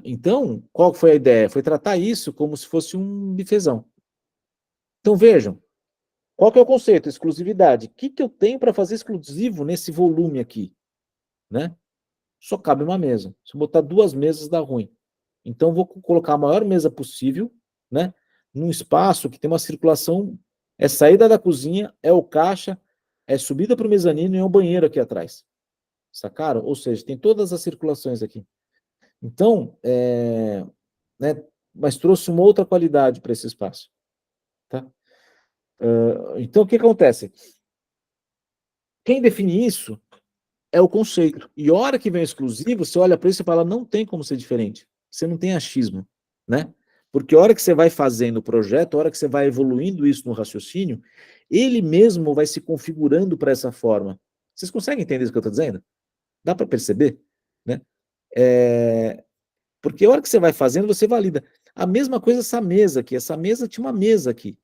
Então, qual foi a ideia? Foi tratar isso como se fosse um bifezão. Então, vejam, qual que é o conceito? Exclusividade. O que eu tenho para fazer exclusivo nesse volume aqui? Né? Só cabe uma mesa. Se eu botar 2 mesas, dá ruim. Então, vou colocar a maior mesa possível, né? Num espaço que tem uma circulação, é saída da cozinha, é o caixa, é subida para o mezanino e é o banheiro aqui atrás. Sacaram? Ou seja, tem todas as circulações aqui. Então, né, mas trouxe uma outra qualidade para esse espaço. Tá? Então, o que acontece? Quem define isso é o conceito. E a hora que vem o exclusivo, você olha para isso e fala, não tem como ser diferente. Você não tem achismo. Né? Porque a hora que você vai fazendo o projeto, a hora que você vai evoluindo isso no raciocínio, ele mesmo vai se configurando para essa forma. Vocês conseguem entender o que eu estou dizendo? Dá para perceber? Né? Porque a hora que você vai fazendo, você valida. A mesma coisa essa mesa aqui. Essa mesa tinha uma mesa aqui.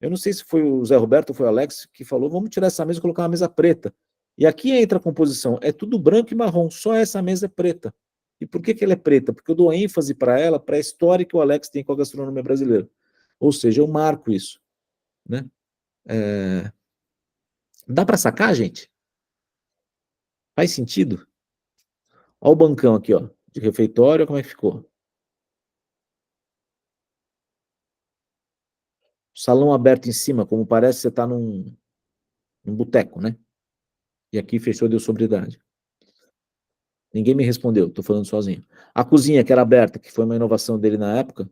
Eu não sei se foi o Zé Roberto ou foi o Alex que falou, vamos tirar essa mesa e colocar uma mesa preta. E aqui entra a composição. É tudo branco e marrom, só essa mesa é preta. E por que ela é preta? Porque eu dou ênfase para ela, para a história que o Alex tem com a gastronomia brasileira. Ou seja, eu marco isso. Né? Dá para sacar, gente? Faz sentido? Olha o bancão aqui, ó, de refeitório, como é que ficou? Salão aberto em cima, como parece que você está num boteco, né? E aqui fechou, deu sobriedade. Ninguém me respondeu, estou falando sozinho. A cozinha, que era aberta, que foi uma inovação dele na época,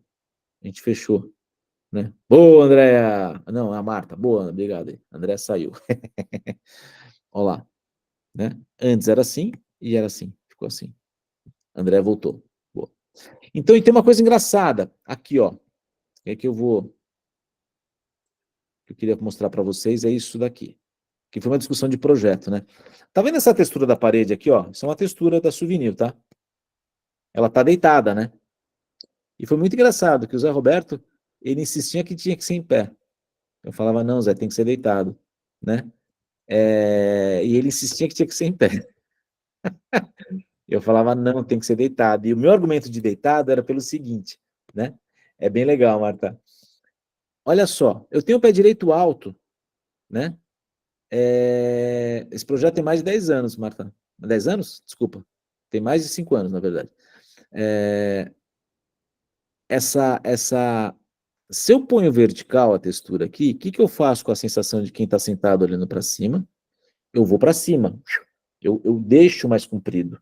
a gente fechou. Né? Boa, Andréa! Não, é a Marta. Boa, obrigado aí. A Andréa saiu. Olha lá. Né? Antes era assim e era assim. Ficou assim. A Andréa voltou. Boa. Então, e tem uma coisa engraçada. Aqui, ó. É que eu queria mostrar para vocês, é isso daqui. Que foi uma discussão de projeto, né? Tá vendo essa textura da parede aqui, ó? Isso é uma textura da Souvenir, tá? Ela tá deitada, né? E foi muito engraçado que o Zé Roberto, ele insistia que tinha que ser em pé. Eu falava, não, Zé, tem que ser deitado, né? E ele insistia que tinha que ser em pé. Eu falava, não, tem que ser deitado. E o meu argumento de deitado era pelo seguinte, né? É bem legal, Marta. Olha só, eu tenho o pé direito alto, né? Esse projeto tem mais de 10 anos, Marta. 10 anos? Desculpa. Tem mais de 5 anos, na verdade. Se eu ponho vertical a textura aqui, o que eu faço com a sensação de quem está sentado olhando para cima? Eu vou para cima. Eu deixo mais comprido.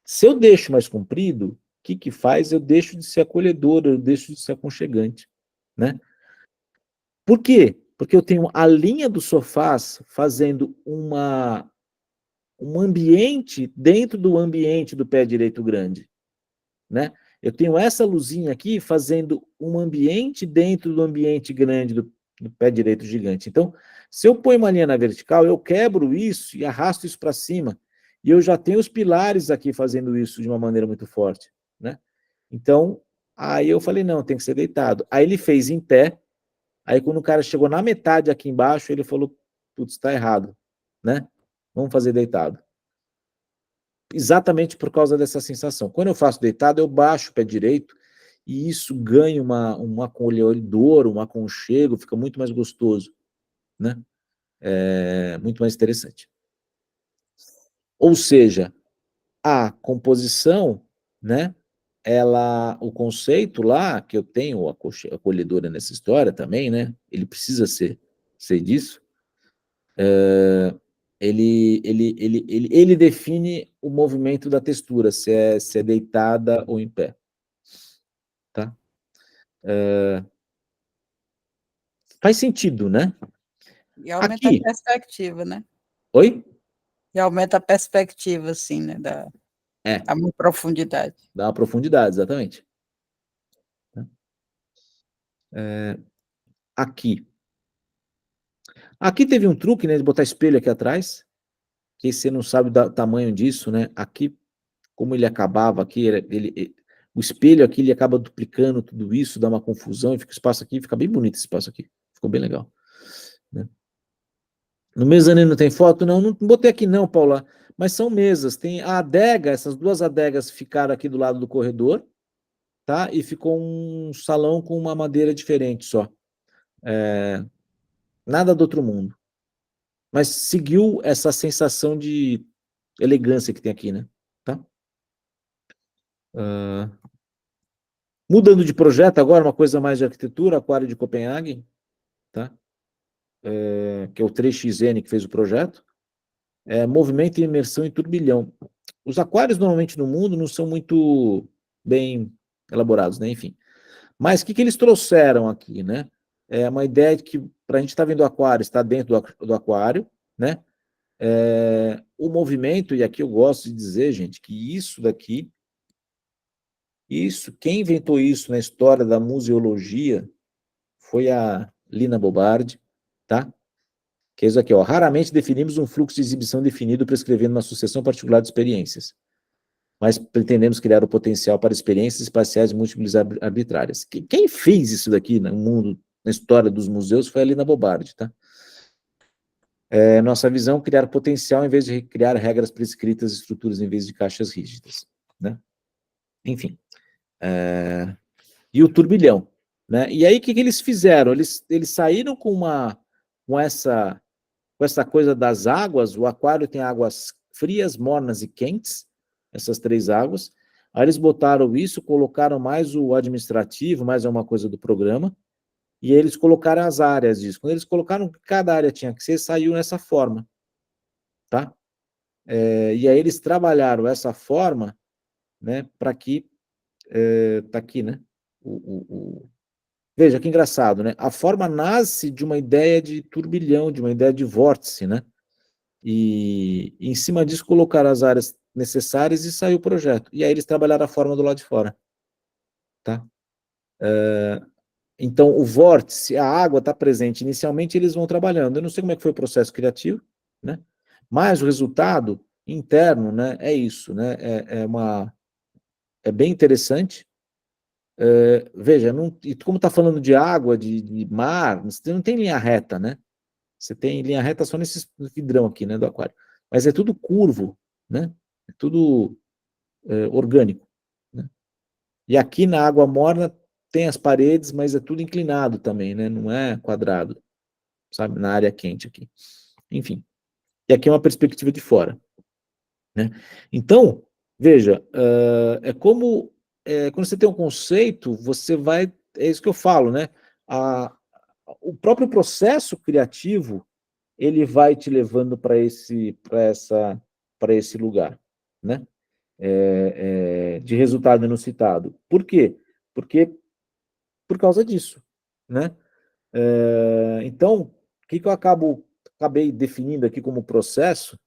Se eu deixo mais comprido, o que faz? Eu deixo de ser acolhedor, eu deixo de ser aconchegante. Né? Por quê? Porque eu tenho a linha dos sofás fazendo um ambiente dentro do ambiente do pé direito grande. Né? Eu tenho essa luzinha aqui fazendo um ambiente dentro do ambiente grande do pé direito gigante. Então, se eu ponho uma linha na vertical, eu quebro isso e arrasto isso para cima. E eu já tenho os pilares aqui fazendo isso de uma maneira muito forte. Né? Então, aí eu falei, não, tem que ser deitado. Aí ele fez em pé. Aí quando o cara chegou na metade aqui embaixo, ele falou, putz, está errado. Né? Vamos fazer deitado. Exatamente por causa dessa sensação. Quando eu faço deitado, eu baixo o pé direito e isso ganha um acolhedor, um aconchego, fica muito mais gostoso, né? Muito mais interessante. Ou seja, a composição, né? O conceito lá, que eu tenho, acolhedora nessa história também, né? Ele precisa ser disso. Ele define o movimento da textura, se é deitada ou em pé. Tá? Faz sentido, né? E aumenta Aqui. a perspectiva, né? Oi? E aumenta a perspectiva, assim, né? A profundidade. Dá uma profundidade, exatamente. Aqui. Aqui teve um truque, né, de botar espelho aqui atrás, que você não sabe o tamanho disso, né? Aqui, como ele acabava aqui, o espelho aqui, ele acaba duplicando tudo isso, dá uma confusão, e fica o espaço aqui, fica bem bonito esse espaço aqui. Ficou bem legal. Né? No mezanino tem foto? Não botei aqui não, Paula, mas são mesas. Tem a adega, essas duas adegas ficaram aqui do lado do corredor, tá? E ficou um salão com uma madeira diferente só. Nada do outro mundo. Mas seguiu essa sensação de elegância que tem aqui, né? Tá? Mudando de projeto agora, uma coisa mais de arquitetura, Aquário de Copenhague, tá? Que é o 3XN que fez o projeto. Movimento e imersão em turbilhão. Os aquários normalmente no mundo não são muito bem elaborados, né? Enfim. Mas o que eles trouxeram aqui, né? É uma ideia de que, para a gente estar vendo o aquário, está dentro do aquário, né? O movimento, e aqui eu gosto de dizer, gente, que isso daqui, quem inventou isso na história da museologia foi a Lina Bobardi, tá? Que é isso aqui, ó. Raramente definimos um fluxo de exibição definido prescrevendo uma sucessão particular de experiências, mas pretendemos criar o potencial para experiências espaciais múltiplas arbitrárias. Quem fez isso daqui no mundo, na história dos museus, foi a Lina Bobardi, tá? Nossa visão, criar potencial em vez de criar regras prescritas, estruturas em vez de caixas rígidas, né? Enfim. E o turbilhão, né? E aí, o que eles fizeram? Eles saíram com essa coisa das águas. O aquário tem águas frias, mornas e quentes, essas três águas. Aí eles botaram isso, colocaram mais o administrativo, mais uma coisa do programa, e eles colocaram as áreas disso. Quando eles colocaram que cada área tinha que ser, saiu nessa forma, tá? E aí eles trabalharam essa forma, né, para que, tá aqui, né, veja que engraçado, né, a forma nasce de uma ideia de turbilhão, de uma ideia de vórtice, né, e em cima disso colocaram as áreas necessárias e saiu o projeto, e aí eles trabalharam a forma do lado de fora, tá? Então, o vórtice, a água está presente inicialmente, eles vão trabalhando. Eu não sei como é que foi o processo criativo, né? Mas o resultado interno, né, é isso, né? É bem interessante. Veja, e como está falando de água, de mar, você não tem linha reta, né? Você tem linha reta só nesse vidrão aqui, né, do aquário. Mas é tudo curvo, né? É tudo orgânico, né? E aqui na água morna tem as paredes, mas é tudo inclinado também, né? Não é quadrado, sabe? Na área quente aqui. Enfim. E aqui é uma perspectiva de fora, né? Então, veja, quando você tem um conceito, você vai... É isso que eu falo, né? O próprio processo criativo, ele vai te levando para esse lugar, né? De resultado inusitado. Por quê? Porque por causa disso, né? Então, o que eu acabei definindo aqui como processo?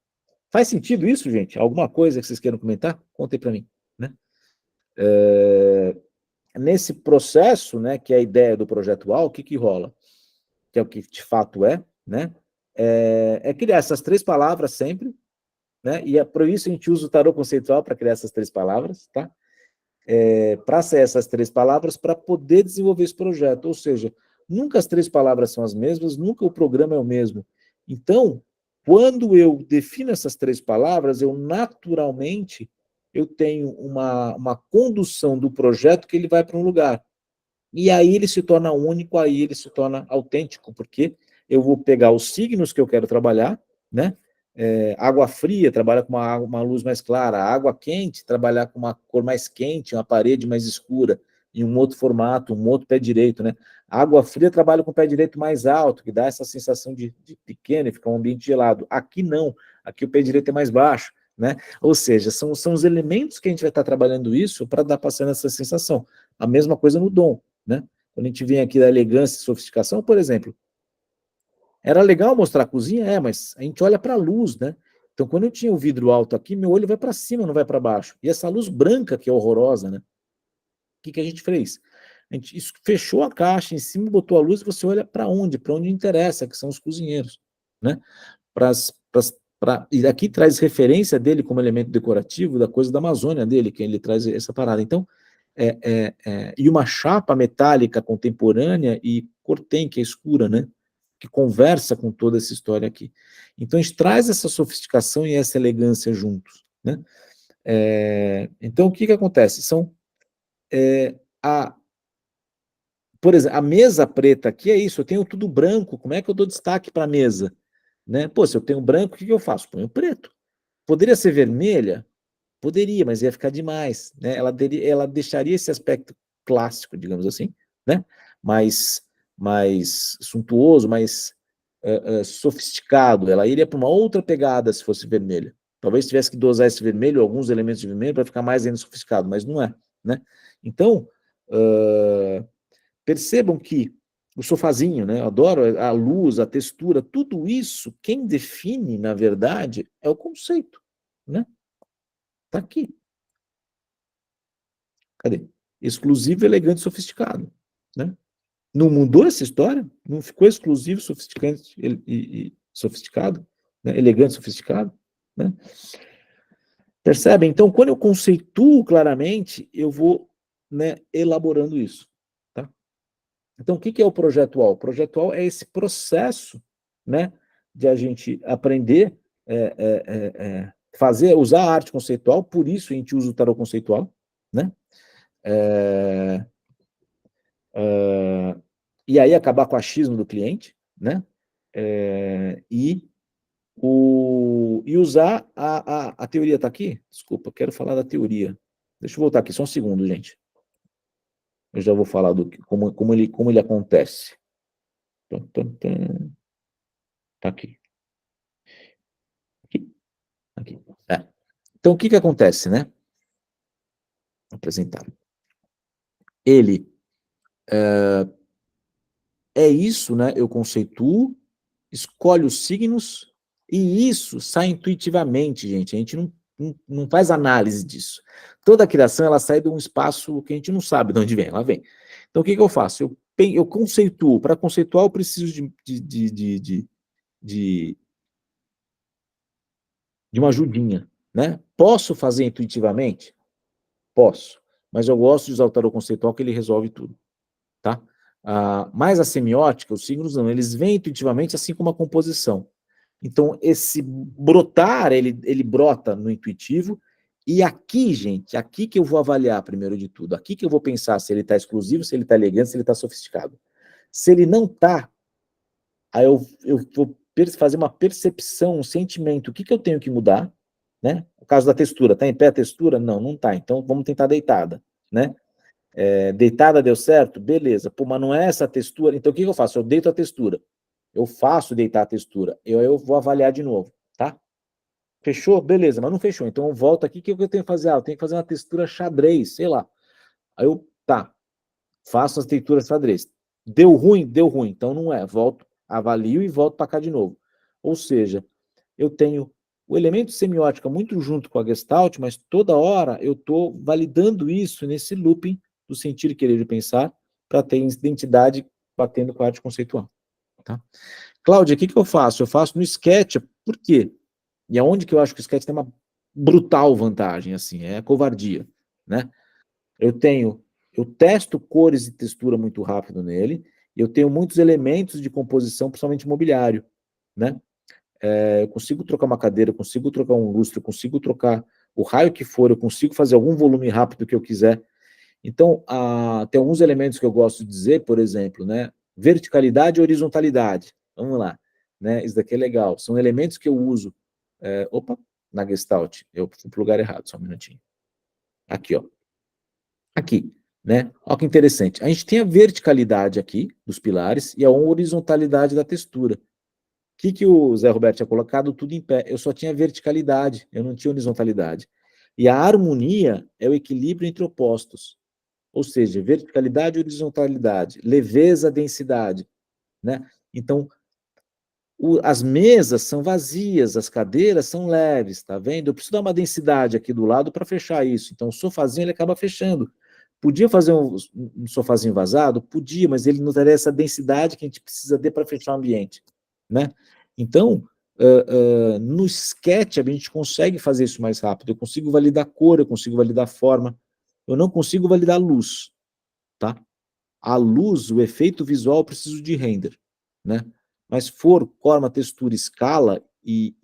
Faz sentido isso, gente? Alguma coisa que vocês queiram comentar? Contem para mim, né? Nesse processo, né, que é a ideia do projeto AL, o que rola? Que é o que de fato né? Criar essas três palavras sempre, né? E por isso a gente usa o tarô conceitual para criar essas três palavras, tá? Para ser essas três palavras, para poder desenvolver esse projeto. Ou seja, nunca as três palavras são as mesmas, nunca o programa é o mesmo. Então, quando eu defino essas três palavras, eu naturalmente tenho uma condução do projeto que ele vai para um lugar. E aí ele se torna único, aí ele se torna autêntico, porque eu vou pegar os signos que eu quero trabalhar, né? Água fria, trabalha com uma luz mais clara. Água quente, trabalhar com uma cor mais quente, uma parede mais escura, em um outro formato, um outro pé direito, né? Água fria trabalha com o pé direito mais alto, que dá essa sensação de pequeno e fica um ambiente gelado. Aqui não, aqui o pé direito é mais baixo, né? Ou seja, são os elementos que a gente vai estar trabalhando isso para dar passando essa sensação. A mesma coisa no dom, né? Quando a gente vem aqui da elegância e sofisticação, por exemplo, Era legal mostrar a cozinha? Mas a gente olha para a luz, né? Então, quando eu tinha o vidro alto aqui, meu olho vai para cima, não vai para baixo. E essa luz branca, que é horrorosa, né? O que a gente fez? A gente fechou a caixa em cima, botou a luz e você olha para onde? Para onde interessa, que são os cozinheiros, né? E aqui traz referência dele como elemento decorativo da coisa da Amazônia dele, que ele traz essa parada. Então, e uma chapa metálica contemporânea e cortem, que é escura, né? Que conversa com toda essa história aqui. Então, a gente traz essa sofisticação e essa elegância juntos, né? Então, o que acontece? Por exemplo, a mesa preta aqui é isso, eu tenho tudo branco, como é que eu dou destaque para a mesa? Né? Pô, se eu tenho branco, o que eu faço? Ponho preto. Poderia ser vermelha? Poderia, mas ia ficar demais, né? Ela deixaria esse aspecto clássico, digamos assim, né? Mais suntuoso, mais sofisticado. Ela iria para uma outra pegada se fosse vermelha. Talvez tivesse que dosar esse vermelho, alguns elementos de vermelho, para ficar mais ainda sofisticado, mas não é, né? Então, percebam que o sofazinho, né? Eu adoro a luz, a textura, tudo isso, quem define, na verdade, é o conceito, né? Tá aqui. Cadê? Exclusivo, elegante, sofisticado, né? Não mudou essa história? Não ficou exclusivo, sofisticante e sofisticado? Né? Elegante, sofisticado? Né? Percebem? Então, quando eu conceituo claramente, eu vou, né, elaborando isso. Tá? Então, o que é o projetual? O projetual é esse processo, né, de a gente aprender, usar a arte conceitual, por isso a gente usa o tarot conceitual, né? E aí acabar com o achismo do cliente, né? E usar a teoria. Está aqui? Desculpa, quero falar da teoria. Deixa eu voltar aqui, só um segundo, gente. Eu já vou falar como ele acontece. Tá aqui. Aqui. Então, o que acontece, né? Vou apresentar. Ele é isso, né? Eu conceituo, escolho os signos, e isso sai intuitivamente, gente. A gente não faz análise disso. Toda a criação, ela sai de um espaço que a gente não sabe de onde vem, ela vem. Então, o que eu faço? Eu conceituo. Para conceituar, eu preciso de uma ajudinha, né? Posso fazer intuitivamente? Posso. Mas eu gosto de usar o tarot conceitual, que ele resolve tudo, tá? Mas a semiótica, os signos não, eles vêm intuitivamente, assim como a composição. Então, esse brotar, ele brota no intuitivo, e aqui, gente, aqui que eu vou avaliar primeiro de tudo, aqui que eu vou pensar se ele está exclusivo, se ele está elegante, se ele está sofisticado. Se ele não está, aí eu vou fazer uma percepção, um sentimento, o que eu tenho que mudar, né? O caso da textura, está em pé a textura? Não, não está, então vamos tentar deitada, né? Deitada deu certo? Beleza. Pô, mas não é essa textura. Então, o que eu faço? Eu deito a textura. Eu faço deitar a textura. Eu vou avaliar de novo, tá? Fechou? Beleza, mas não fechou. Então, eu volto aqui. O que eu tenho que fazer? Eu tenho que fazer uma textura xadrez, sei lá. Aí faço as texturas xadrez. Deu ruim? Deu ruim. Então, não é. Volto, avalio e volto para cá de novo. Ou seja, eu tenho o elemento semiótica muito junto com a Gestalt, mas toda hora eu estou validando isso nesse looping do sentir, querer e pensar, para ter identidade batendo com a arte conceitual. Tá? Cláudia, o que eu faço? Eu faço no Sketch, por quê? E é onde que eu acho que o Sketch tem uma brutal vantagem, assim, é a covardia, né? Eu testo cores e textura muito rápido nele, e eu tenho muitos elementos de composição, principalmente mobiliário, né? Eu consigo trocar uma cadeira, eu consigo trocar um lustre, eu consigo trocar o raio que for, eu consigo fazer algum volume rápido que eu quiser. Então, tem alguns elementos que eu gosto de dizer, por exemplo, né? Verticalidade e horizontalidade. Vamos lá. Né? Isso daqui é legal. São elementos que eu uso. Na Gestalt. Eu fui para o lugar errado, só um minutinho. Aqui, ó. Aqui. Né? Olha que interessante. A gente tem a verticalidade aqui, dos pilares, e a horizontalidade da textura. O que o Zé Roberto tinha colocado? Tudo em pé. Eu só tinha verticalidade, eu não tinha horizontalidade. E a harmonia é o equilíbrio entre opostos. Ou seja, verticalidade e horizontalidade, leveza, densidade, né? Então, as mesas são vazias, as cadeiras são leves, tá vendo? Eu preciso dar uma densidade aqui do lado para fechar isso. Então, o sofazinho ele acaba fechando. Podia fazer um sofazinho vazado? Podia, mas ele não daria essa densidade que a gente precisa ter para fechar o ambiente, né? Então, no SketchUp, a gente consegue fazer isso mais rápido. Eu consigo validar cor, eu consigo validar forma. Eu não consigo validar luz, tá? A luz, o efeito visual, eu preciso de render, né? Mas forma, textura, escala isso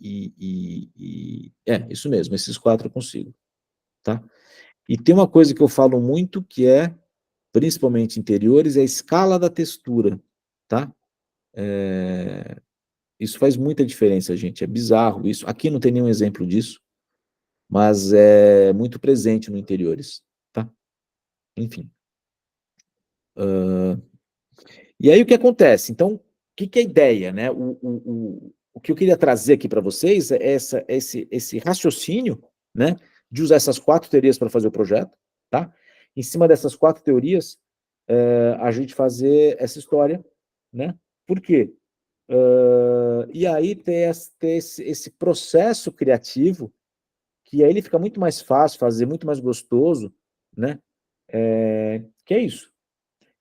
mesmo, esses 4 eu consigo, tá? E tem uma coisa que eu falo muito, que é, principalmente interiores, é a escala da textura, tá? Isso faz muita diferença, gente, é bizarro isso. Aqui não tem nenhum exemplo disso, mas é muito presente no interiores, tá? Enfim. E aí o que acontece? Então, o que é a ideia, né? O que eu queria trazer aqui para vocês é esse raciocínio, né, de usar essas 4 teorias para fazer o projeto, tá? Em cima dessas 4 teorias, a gente fazer essa história, né? Por quê? E aí ter esse processo criativo, que aí ele fica muito mais fácil fazer, muito mais gostoso, né? Que é isso.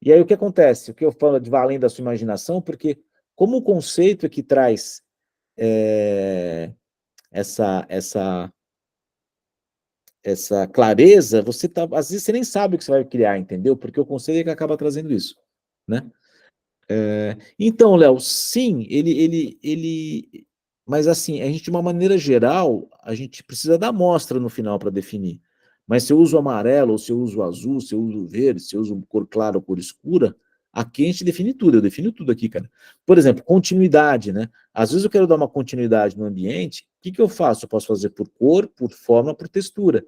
E aí o que acontece? O que eu falo de além da sua imaginação, porque como o conceito é que traz essa clareza, às vezes você nem sabe o que você vai criar, entendeu? Porque o conceito é que acaba trazendo isso, né? Então, Léo, sim, mas assim, a gente, de uma maneira geral, a gente precisa da amostra no final para definir. Mas se eu uso amarelo, ou se eu uso azul, se eu uso verde, se eu uso cor clara ou cor escura, aqui a gente define tudo, eu defino tudo aqui, cara. Por exemplo, continuidade, né? Às vezes eu quero dar uma continuidade no ambiente, o que eu faço? Eu posso fazer por cor, por forma, por textura.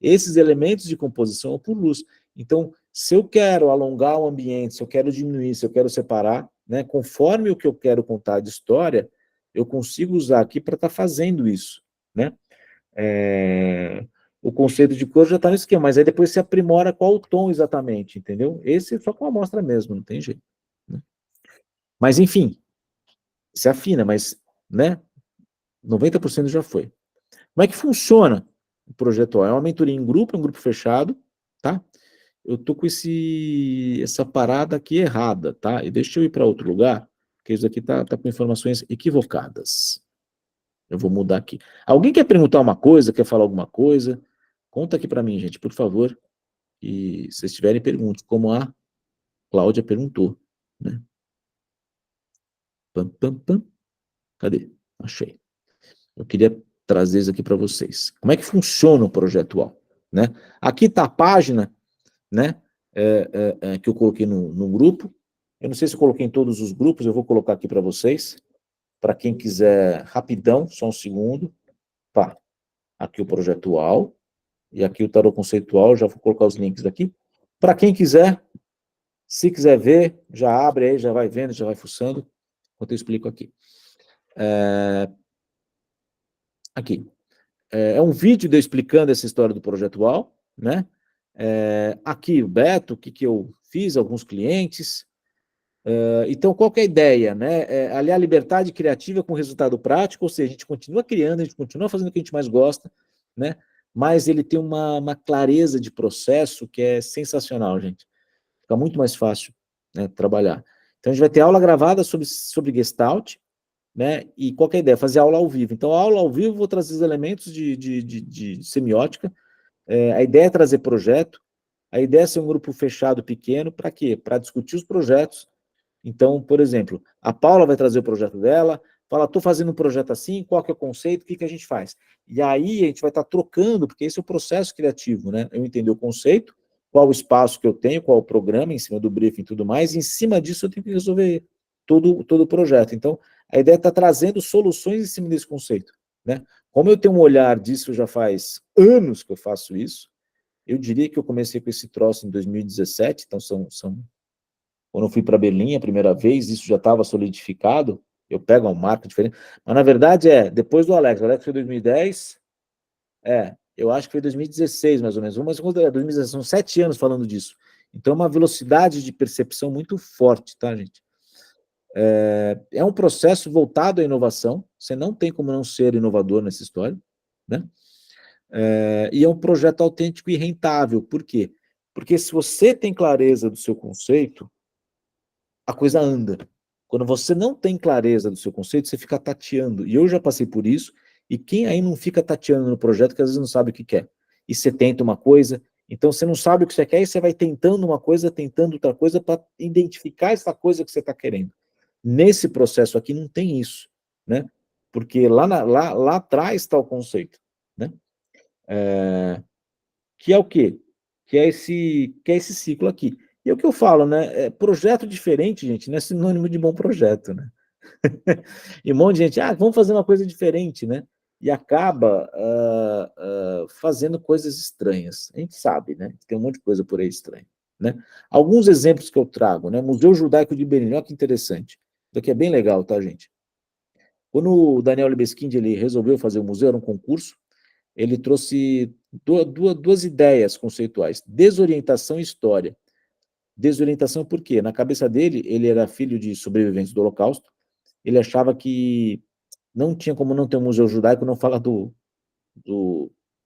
Esses elementos de composição ou por luz. Então, se eu quero alongar o ambiente, se eu quero diminuir, se eu quero separar, né, conforme o que eu quero contar de história, eu consigo usar aqui para estar fazendo isso, né? O conceito de cor já está no esquema, mas aí depois se aprimora qual o tom exatamente, entendeu? Esse é só com a amostra mesmo, não tem jeito, né? Mas, enfim, se afina, mas, né, 90% já foi. Como é que funciona o projeto? É uma mentoria em grupo, um grupo fechado, tá? Eu tô com essa parada aqui errada, tá? E deixa eu ir para outro lugar, porque isso aqui tá com informações equivocadas. Eu vou mudar aqui. Alguém quer perguntar uma coisa, quer falar alguma coisa? Conta aqui para mim, gente, por favor. E se vocês tiverem perguntas, como a Cláudia perguntou, né? Pam, pam, pam. Cadê? Achei. Eu queria trazer isso aqui para vocês. Como é que funciona o projeto UAU, né? Aqui está a página, né? Que eu coloquei no grupo. Eu não sei se eu coloquei em todos os grupos, eu vou colocar aqui para vocês. Para quem quiser, rapidão, só um segundo. Pá, aqui o projeto UAU. E aqui o tarot conceitual, já vou colocar os links aqui. Para quem quiser, se quiser ver, já abre aí, já vai vendo, já vai fuçando, enquanto eu explico aqui. Aqui. É um vídeo de eu explicando essa história do projeto UAU, né? Aqui o Beto, o que eu fiz, alguns clientes. Então, qual que é a ideia, né? Aliar a liberdade criativa com resultado prático, ou seja, a gente continua criando, a gente continua fazendo o que a gente mais gosta, né? Mas ele tem uma clareza de processo que é sensacional, gente. Fica muito mais fácil, né, trabalhar. Então, a gente vai ter aula gravada sobre Gestalt, né? E qual que é a ideia? Fazer aula ao vivo. Então, a aula ao vivo, eu vou trazer os elementos de semiótica. A ideia é trazer projeto. A ideia é ser um grupo fechado, pequeno, para quê? Para discutir os projetos. Então, por exemplo, a Paula vai trazer o projeto dela, fala, estou fazendo um projeto assim, qual que é o conceito, o que a gente faz? E aí a gente vai estar trocando, porque esse é o processo criativo, né? Eu entender o conceito, qual o espaço que eu tenho, qual o programa, em cima do briefing e tudo mais, e em cima disso eu tenho que resolver todo o projeto. Então, a ideia é estar trazendo soluções em cima desse conceito, né? Como eu tenho um olhar disso, já faz anos que eu faço isso, eu diria que eu comecei com esse troço em 2017, então quando eu fui para Berlim a primeira vez, isso já estava solidificado, eu pego uma marca diferente, mas na verdade depois do Alex, o Alex foi em 2010, eu acho que foi 2016 mais ou menos, mas 2016, são 7 anos falando disso, então é uma velocidade de percepção muito forte, tá, gente? É um processo voltado à inovação, você não tem como não ser inovador nessa história, né? E é um projeto autêntico e rentável. Por quê? Porque se você tem clareza do seu conceito, a coisa anda. Quando você não tem clareza do seu conceito, você fica tateando. E eu já passei por isso, e quem aí não fica tateando no projeto, que às vezes não sabe o que quer. E você tenta uma coisa, então você não sabe o que você quer, e você vai tentando uma coisa, tentando outra coisa, para identificar essa coisa que você está querendo. Nesse processo aqui não tem isso, né? Porque lá atrás está o conceito, né? Que é o quê? Que é esse ciclo aqui. E é o que eu falo, né? Projeto diferente, gente, não é sinônimo de bom projeto, né? E um monte de gente, vamos fazer uma coisa diferente, né? E acaba fazendo coisas estranhas. A gente sabe, né? Tem um monte de coisa por aí estranha, né? Alguns exemplos que eu trago, né? Museu Judaico de Berlim, olha que interessante. Isso aqui é bem legal, tá, gente? Quando o Daniel Libeskind ele resolveu fazer o museu, era um concurso, ele trouxe duas ideias conceituais: desorientação e história. Desorientação por quê? Na cabeça dele, ele era filho de sobreviventes do Holocausto, ele achava que não tinha como não ter um museu judaico não falar do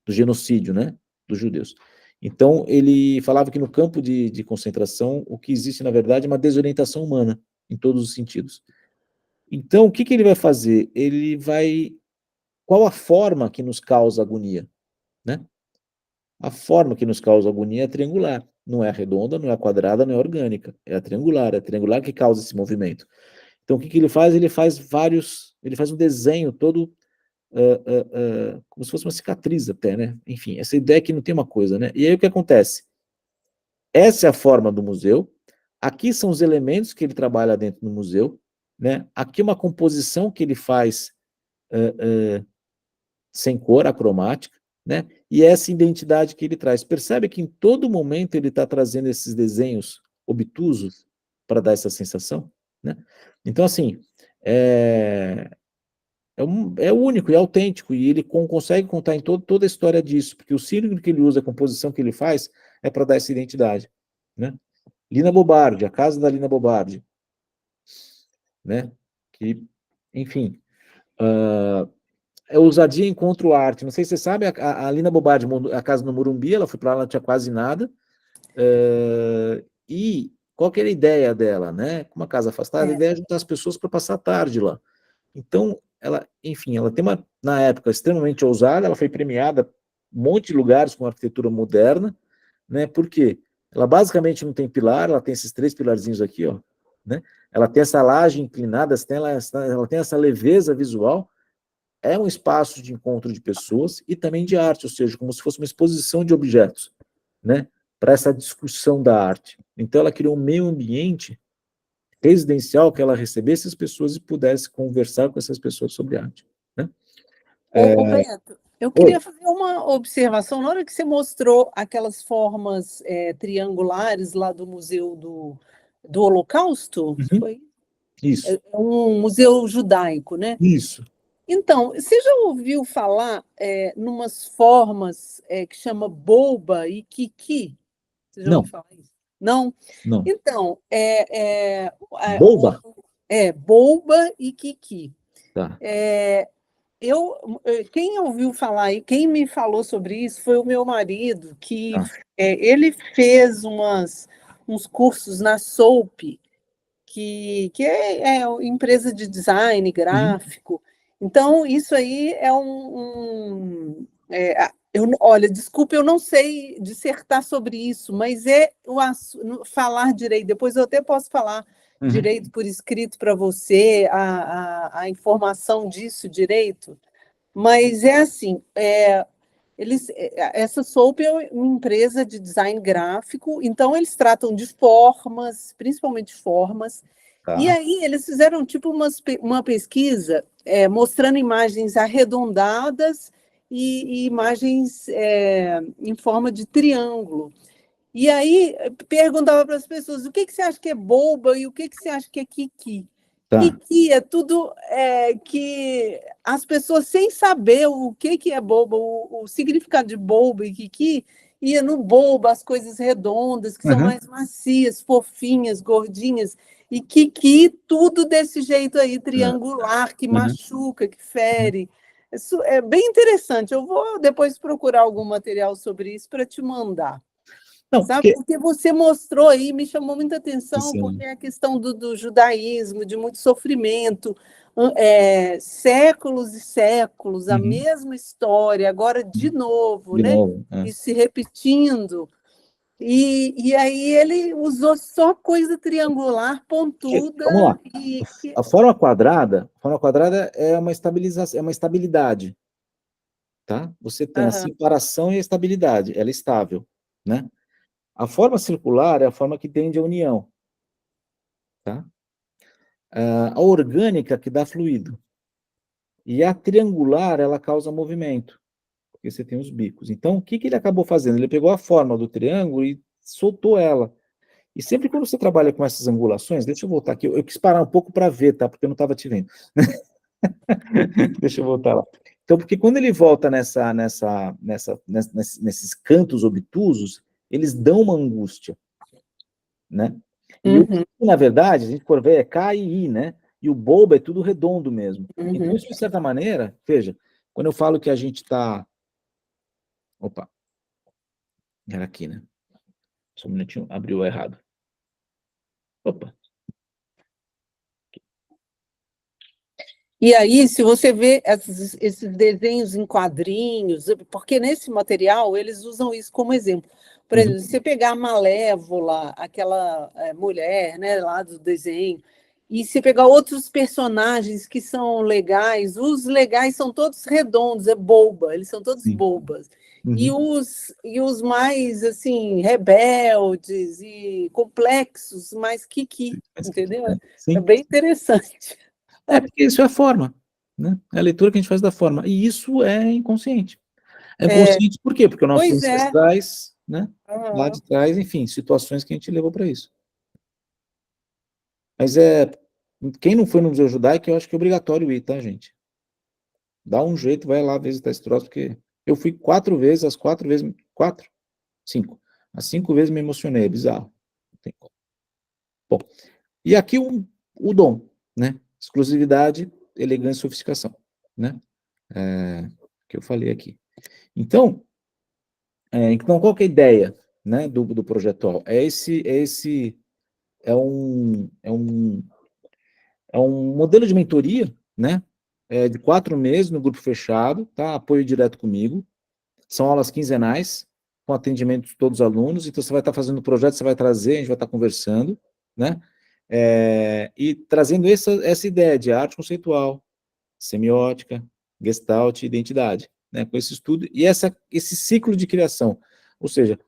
genocídio, né, dos judeus. Então, ele falava que no campo de concentração, o que existe, na verdade, é uma desorientação humana, em todos os sentidos. Então, o que ele vai fazer? Qual a forma que nos causa agonia, né? A forma que nos causa agonia é triangular, não é redonda, não é quadrada, não é orgânica, é a triangular que causa esse movimento. Então, o que ele faz? Ele faz um desenho todo, como se fosse uma cicatriz até, né? Enfim, essa ideia que não tem uma coisa, né? E aí o que acontece? Essa é a forma do museu, aqui são os elementos que ele trabalha dentro do museu, né? Aqui uma composição que ele faz sem cor, acromática, né? E essa identidade que ele traz. Percebe que em todo momento ele está trazendo esses desenhos obtusos para dar essa sensação, né? Então, assim, é único e autêntico, e ele consegue contar em toda a história disso, porque o símbolo que ele usa, a composição que ele faz, é para dar essa identidade, né? Lina Bobardi, a casa da Lina Bobardi, né? Que, enfim, ousadia encontra arte. Não sei se você sabe, a Lina Bobardi, a casa no Morumbi, ela foi para lá, não tinha quase nada, e qual que era a ideia dela, né? Com uma casa afastada, a ideia é juntar as pessoas para passar a tarde lá. Então, ela tem na época, extremamente ousada, ela foi premiada em um monte de lugares com arquitetura moderna, né? Por quê? Ela basicamente não tem pilar, ela tem esses 3 pilarzinhos aqui, ó, né? Ela tem essa laje inclinada, ela tem essa leveza visual, é um espaço de encontro de pessoas e também de arte, ou seja, como se fosse uma exposição de objetos, né? Para essa discussão da arte. Então, ela criou um meio ambiente residencial que ela recebesse as pessoas e pudesse conversar com essas pessoas sobre arte, né? Ô Beto, eu queria fazer uma observação. Na hora que você mostrou aquelas formas triangulares lá do Museu do Holocausto, foi? Isso. É um museu judaico, né? Isso. Então, você já ouviu falar numas formas que chama Boba e Kiki? Você já ouviu falar isso? Não? Não. Então, Boba? Boba e Kiki. Tá. Quem ouviu falar e quem me falou sobre isso foi o meu marido, que ele fez uns cursos na Soap, que é empresa de design gráfico. Então, isso aí é olha, desculpa, eu não sei dissertar sobre isso, mas falar direito. Depois eu até posso falar direito por escrito para você, a informação disso direito. Mas é assim, essa Soap é uma empresa de design gráfico, então eles tratam de formas, principalmente formas. E aí eles fizeram tipo uma pesquisa mostrando imagens arredondadas e imagens em forma de triângulo. E aí perguntava para as pessoas o que você acha que é boba e o que você acha que é kiki. Kiki é tudo que as pessoas, sem saber o que é boba, o significado de boba e kiki, ia no boba, as coisas redondas, que são mais macias, fofinhas, gordinhas. e Kiki, tudo desse jeito aí, triangular, que machuca, que fere. Isso é bem interessante. Eu vou depois procurar algum material sobre isso para te mandar. Não, sabe? Porque você mostrou aí, me chamou muita atenção, Sim. porque é a questão do judaísmo, de muito sofrimento, séculos e séculos, a mesma história, agora de novo, né? E se repetindo. E aí ele usou só coisa triangular, pontuda. Vamos lá. A forma quadrada é uma estabilização, é uma estabilidade. Tá? Você tem a separação e a estabilidade, ela é estável, né? A forma circular é a forma que tende à união, tá? A orgânica que dá fluido. E a triangular, ela causa movimento, porque você tem os bicos. Então, o que ele acabou fazendo? Ele pegou a forma do triângulo e soltou ela. E sempre quando você trabalha com essas angulações, deixa eu voltar aqui, eu quis parar um pouco para ver, tá? Porque eu não estava te vendo. Deixa eu voltar lá. Então, porque quando ele volta nesses cantos obtusos, eles dão uma angústia, né? E na verdade, a gente for ver, é K e I, né? E o bulbo é tudo redondo mesmo. Então, isso, de certa maneira, veja, quando eu falo que a gente está... Opa, era aqui, né? Só um minutinho, abriu errado. Opa. E aí, se você vê esses desenhos em quadrinhos, porque nesse material eles usam isso como exemplo. Por exemplo, se você pegar a Malévola, aquela mulher, né, lá do desenho, e se pegar outros personagens que são legais, os legais são todos redondos, é boba, eles são todos bobas. E os mais, assim, rebeldes e complexos, mais kiki, entendeu? É bem interessante. Porque isso é a forma, né? É a leitura que a gente faz da forma. E isso é inconsciente. É inconsciente por quê? Porque os nossos ancestrais, né? Lá de trás, enfim, situações que a gente levou para isso. Mas quem não foi no Museu Judaico, eu acho que é obrigatório ir, tá, gente? Dá um jeito, vai lá visitar esse troço, porque eu fui 4 vezes, as 4 vezes, 4? 5. As 5 vezes me emocionei, é bizarro. Não tem como. Bom, e aqui o dom, né? Exclusividade, elegância e sofisticação, né? Que eu falei aqui. Então, qual que é a ideia, né, do projeto? É um modelo de mentoria, né? De 4 meses no grupo fechado, tá? Apoio direto comigo. São aulas quinzenais, com atendimento de todos os alunos. Então, você vai estar fazendo o projeto, você vai trazer, a gente vai estar conversando, né? E trazendo essa ideia de arte conceitual, semiótica, gestalt e identidade, né? Com esse estudo e esse ciclo de criação. Ou seja,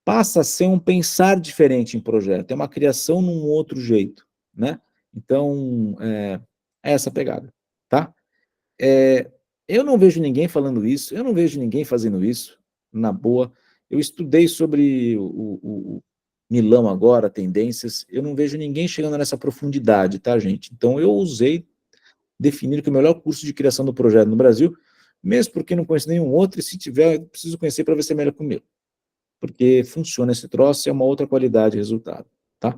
passa a ser um pensar diferente em projeto, é uma criação num outro jeito, né? Então, é essa pegada, tá? Eu não vejo ninguém falando isso, eu não vejo ninguém fazendo isso, na boa. Eu estudei sobre o Milão agora, tendências, eu não vejo ninguém chegando nessa profundidade, tá, gente? Então, eu usei definir que o melhor curso de criação do projeto no Brasil, mesmo porque não conheço nenhum outro, e se tiver, eu preciso conhecer para ver se é melhor que o meu. Porque funciona esse troço, é uma outra qualidade de resultado, tá?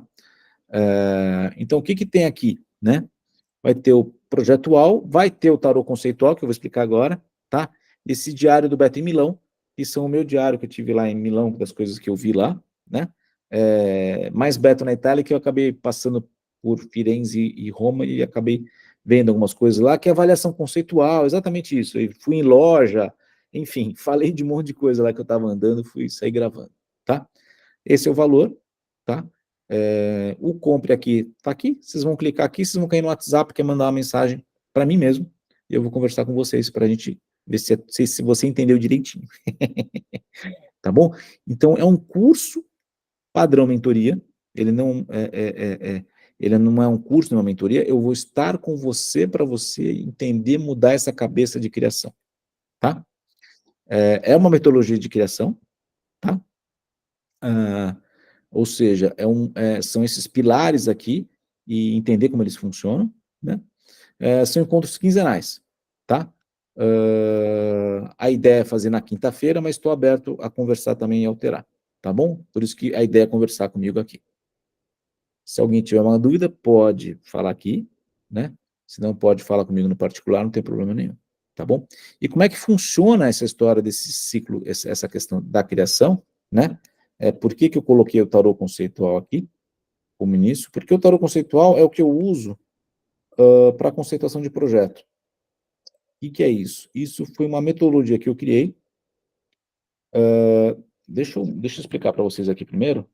Então, o que tem aqui, né? Vai ter o projetual, vai ter o tarô conceitual, que eu vou explicar agora, tá? Esse diário do Beto em Milão, que são o meu diário que eu tive lá em Milão, das coisas que eu vi lá, né? Mais Beto na Itália, que eu acabei passando por Firenze e Roma e acabei vendo algumas coisas lá, que é avaliação conceitual, exatamente isso. Eu fui em loja, enfim, falei de um monte de coisa lá que eu estava andando, fui sair gravando, tá? Esse é o valor, tá? O compre aqui, tá aqui, vocês vão clicar aqui, vocês vão cair no WhatsApp, quer mandar uma mensagem para mim mesmo, e eu vou conversar com vocês para a gente ver se você entendeu direitinho. Tá bom? Então, é um curso padrão mentoria, ele não é um curso, não é uma mentoria, eu vou estar com você para você entender, mudar essa cabeça de criação, tá? É uma metodologia de criação, tá? Ou seja, são esses pilares aqui, e entender como eles funcionam, né? São encontros quinzenais, tá? A ideia é fazer na quinta-feira, mas estou aberto a conversar também e alterar, tá bom? Por isso que a ideia é conversar comigo aqui. Se alguém tiver uma dúvida, pode falar aqui, né? Se não pode falar comigo no particular, não tem problema nenhum, tá bom? E como é que funciona essa história desse ciclo, essa questão da criação, né? Por que que eu coloquei o tarô conceitual aqui, como início? Porque o tarô conceitual é o que eu uso para conceituação de projeto. O que é isso? Isso foi uma metodologia que eu criei. Deixa eu explicar para vocês aqui primeiro.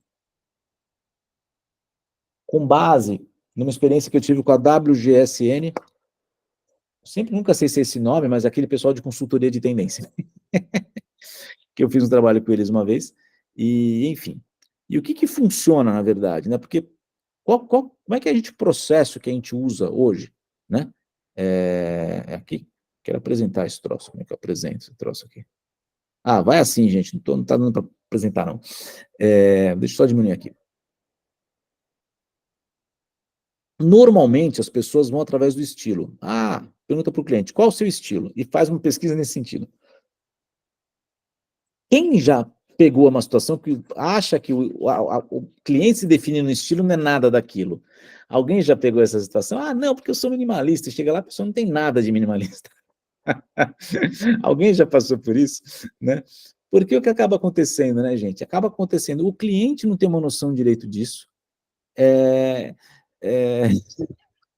Com base numa experiência que eu tive com a WGSN, sempre nunca sei se é esse nome, mas aquele pessoal de consultoria de tendência, que eu fiz um trabalho com eles uma vez, e enfim. E o que funciona, na verdade, né? Porque como é que a gente processa o que a gente usa hoje, né? Aqui, quero apresentar esse troço, como é que eu apresento esse troço aqui? Vai assim, gente, não tá dando para apresentar, não. Deixa eu só diminuir aqui. Normalmente, as pessoas vão através do estilo. Pergunta para o cliente, qual o seu estilo? E faz uma pesquisa nesse sentido. Quem já pegou uma situação que acha que o cliente se define no estilo, não é nada daquilo? Alguém já pegou essa situação? Não, porque eu sou minimalista. Chega lá, a pessoa não tem nada de minimalista. Alguém já passou por isso, né? Porque o que acaba acontecendo, né, gente? Acaba acontecendo, o cliente não tem uma noção direito disso.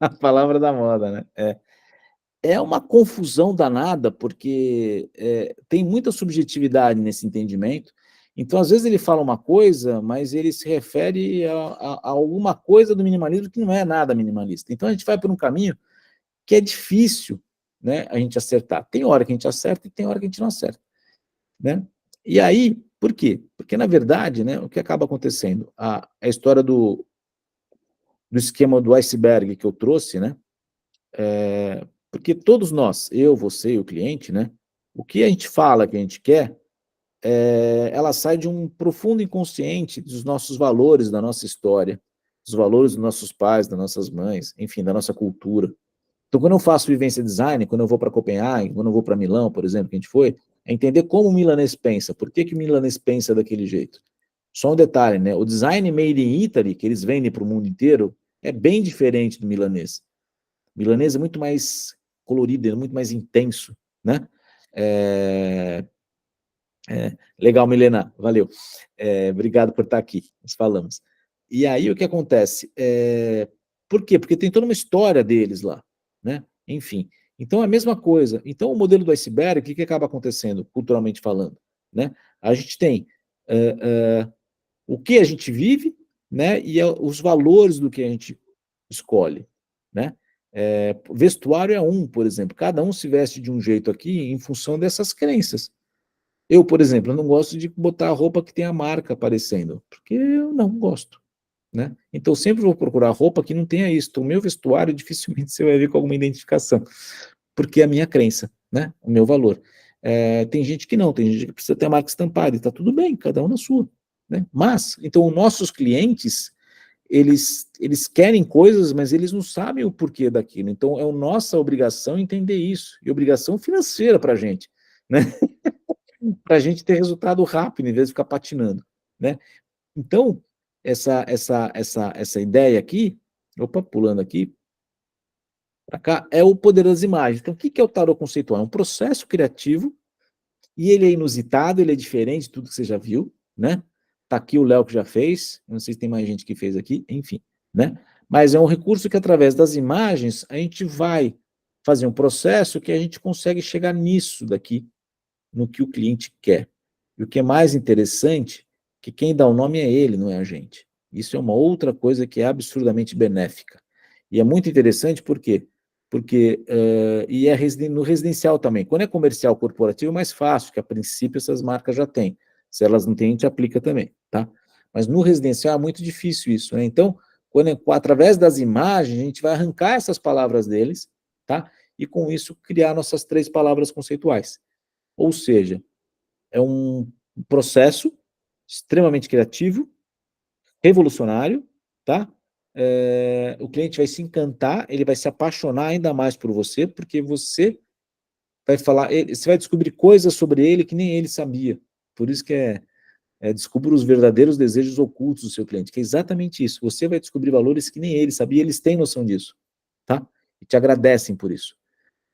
A palavra da moda, né? É uma confusão danada, porque tem muita subjetividade nesse entendimento. Então, às vezes ele fala uma coisa, mas ele se refere a alguma coisa do minimalismo que não é nada minimalista. Então, a gente vai por um caminho que é difícil, né, a gente acertar. Tem hora que a gente acerta e tem hora que a gente não acerta, né? E aí, por quê? Porque, na verdade, né, o que acaba acontecendo? A história do esquema do iceberg que eu trouxe, né? Porque todos nós, eu, você e o cliente, né? O que a gente fala que a gente quer, ela sai de um profundo inconsciente dos nossos valores, da nossa história, dos valores dos nossos pais, das nossas mães, enfim, da nossa cultura. Então, quando eu faço vivência design, quando eu vou para Copenhague, quando eu vou para Milão, por exemplo, que a gente foi, é entender como o milanês pensa, por que que o milanês pensa daquele jeito. Só um detalhe, né? O design made in Italy, que eles vendem para o mundo inteiro, é bem diferente do milanês. O milanês é muito mais colorido, é muito mais intenso, né? Legal, Milena, valeu. Obrigado por estar aqui, nós falamos. E aí, o que acontece? Por quê? Porque tem toda uma história deles lá, né? Enfim, então é a mesma coisa. Então, o modelo do iceberg, o que acaba acontecendo, culturalmente falando, né? A gente tem o que a gente vive, né? E os valores do que a gente escolhe, né? Vestuário é por exemplo, cada um se veste de um jeito aqui em função dessas crenças. Eu, por exemplo, eu não gosto de botar roupa que tem a marca aparecendo, porque eu não gosto, né? Então, eu sempre vou procurar roupa que não tenha isso. O meu vestuário, dificilmente você vai ver com alguma identificação, porque é a minha crença, né? O meu valor. Tem gente que não, tem gente que precisa ter a marca estampada, e está tudo bem, cada um na sua, né? Mas, então, nossos clientes, eles querem coisas, mas eles não sabem o porquê daquilo. Então, é nossa obrigação entender isso, e obrigação financeira para a gente, né? Para a gente ter resultado rápido, em vez de ficar patinando, né? Então, essa ideia aqui, pulando aqui, para cá, é o poder das imagens. Então, o que é o tarô conceitual? É um processo criativo, e ele é inusitado, ele é diferente de tudo que você já viu, né? Tá aqui o Léo que já fez, não sei se tem mais gente que fez aqui, enfim, né? Mas é um recurso que, através das imagens, a gente vai fazer um processo que a gente consegue chegar nisso daqui, no que o cliente quer. E o que é mais interessante, que quem dá o nome é ele, não é a gente. Isso é uma outra coisa que é absurdamente benéfica. E é muito interessante por quê? Porque, e é no residencial também. Quando é comercial corporativo é mais fácil, que a princípio essas marcas já têm. Se elas não têm, a gente aplica também, tá? Mas no residencial é muito difícil isso, né? Então, através das imagens, a gente vai arrancar essas palavras deles, tá? E com isso criar nossas 3 palavras conceituais. Ou seja, é um processo extremamente criativo, revolucionário, tá? O cliente vai se encantar, ele vai se apaixonar ainda mais por você, porque você vai falar, você vai descobrir coisas sobre ele que nem ele sabia. Por isso que descubra os verdadeiros desejos ocultos do seu cliente, que é exatamente isso. Você vai descobrir valores que nem ele sabia, eles têm noção disso, tá? E te agradecem por isso,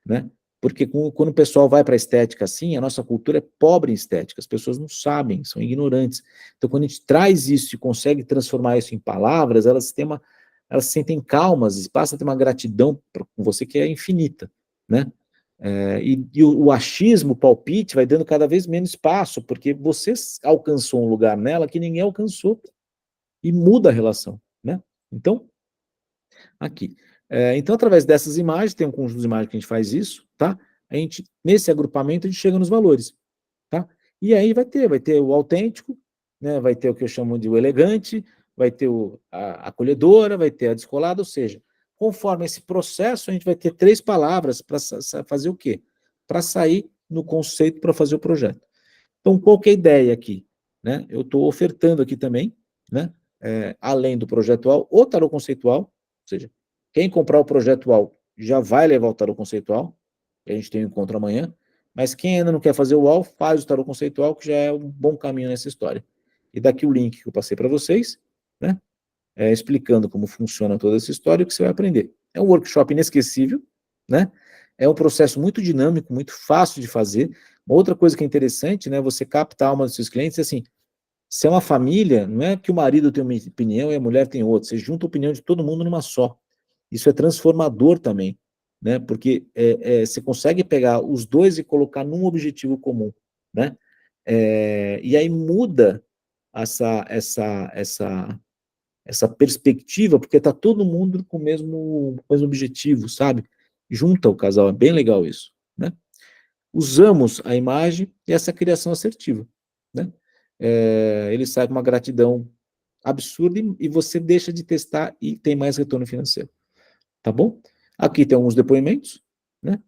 né? Porque quando o pessoal vai para a estética assim, a nossa cultura é pobre em estética, as pessoas não sabem, são ignorantes. Então, quando a gente traz isso e consegue transformar isso em palavras, elas se sentem calmas e passam a ter uma gratidão com você que é infinita, né? E o achismo, o palpite, vai dando cada vez menos espaço, porque você alcançou um lugar nela que ninguém alcançou, e muda a relação, né? Então, aqui. Então, através dessas imagens, tem um conjunto de imagens que a gente faz isso, tá? Nesse agrupamento, a gente chega nos valores, tá? E aí vai ter o autêntico, né? Vai ter o que eu chamo de o elegante, vai ter a acolhedora, vai ter a descolada, ou seja, conforme esse processo, a gente vai ter 3 palavras para fazer o quê? Para sair no conceito para fazer o projeto. Então, qual que é a ideia aqui? Né? Eu estou ofertando aqui também, né? Além do projetual, o tarô conceitual, ou seja, quem comprar o projetual já vai levar o tarô conceitual, que a gente tem um encontro amanhã, mas quem ainda não quer fazer o UAU, faz o tarô conceitual, que já é um bom caminho nessa história. E daqui o link que eu passei para vocês, né? Explicando como funciona toda essa história, o que você vai aprender. É um workshop inesquecível, né? É um processo muito dinâmico, muito fácil de fazer. Uma outra coisa que é interessante, né? Você captar a alma dos seus clientes, assim, se é uma família, não é que o marido tem uma opinião e a mulher tem outra, você junta a opinião de todo mundo numa só. Isso é transformador também, né? Porque você consegue pegar os dois e colocar num objetivo comum, né? E aí muda essa perspectiva, porque está todo mundo com o mesmo objetivo, sabe? Junta o casal, é bem legal isso, né? Usamos a imagem e essa criação assertiva, né? Ele sai com uma gratidão absurda e você deixa de testar e tem mais retorno financeiro, tá bom? Aqui tem alguns depoimentos, né?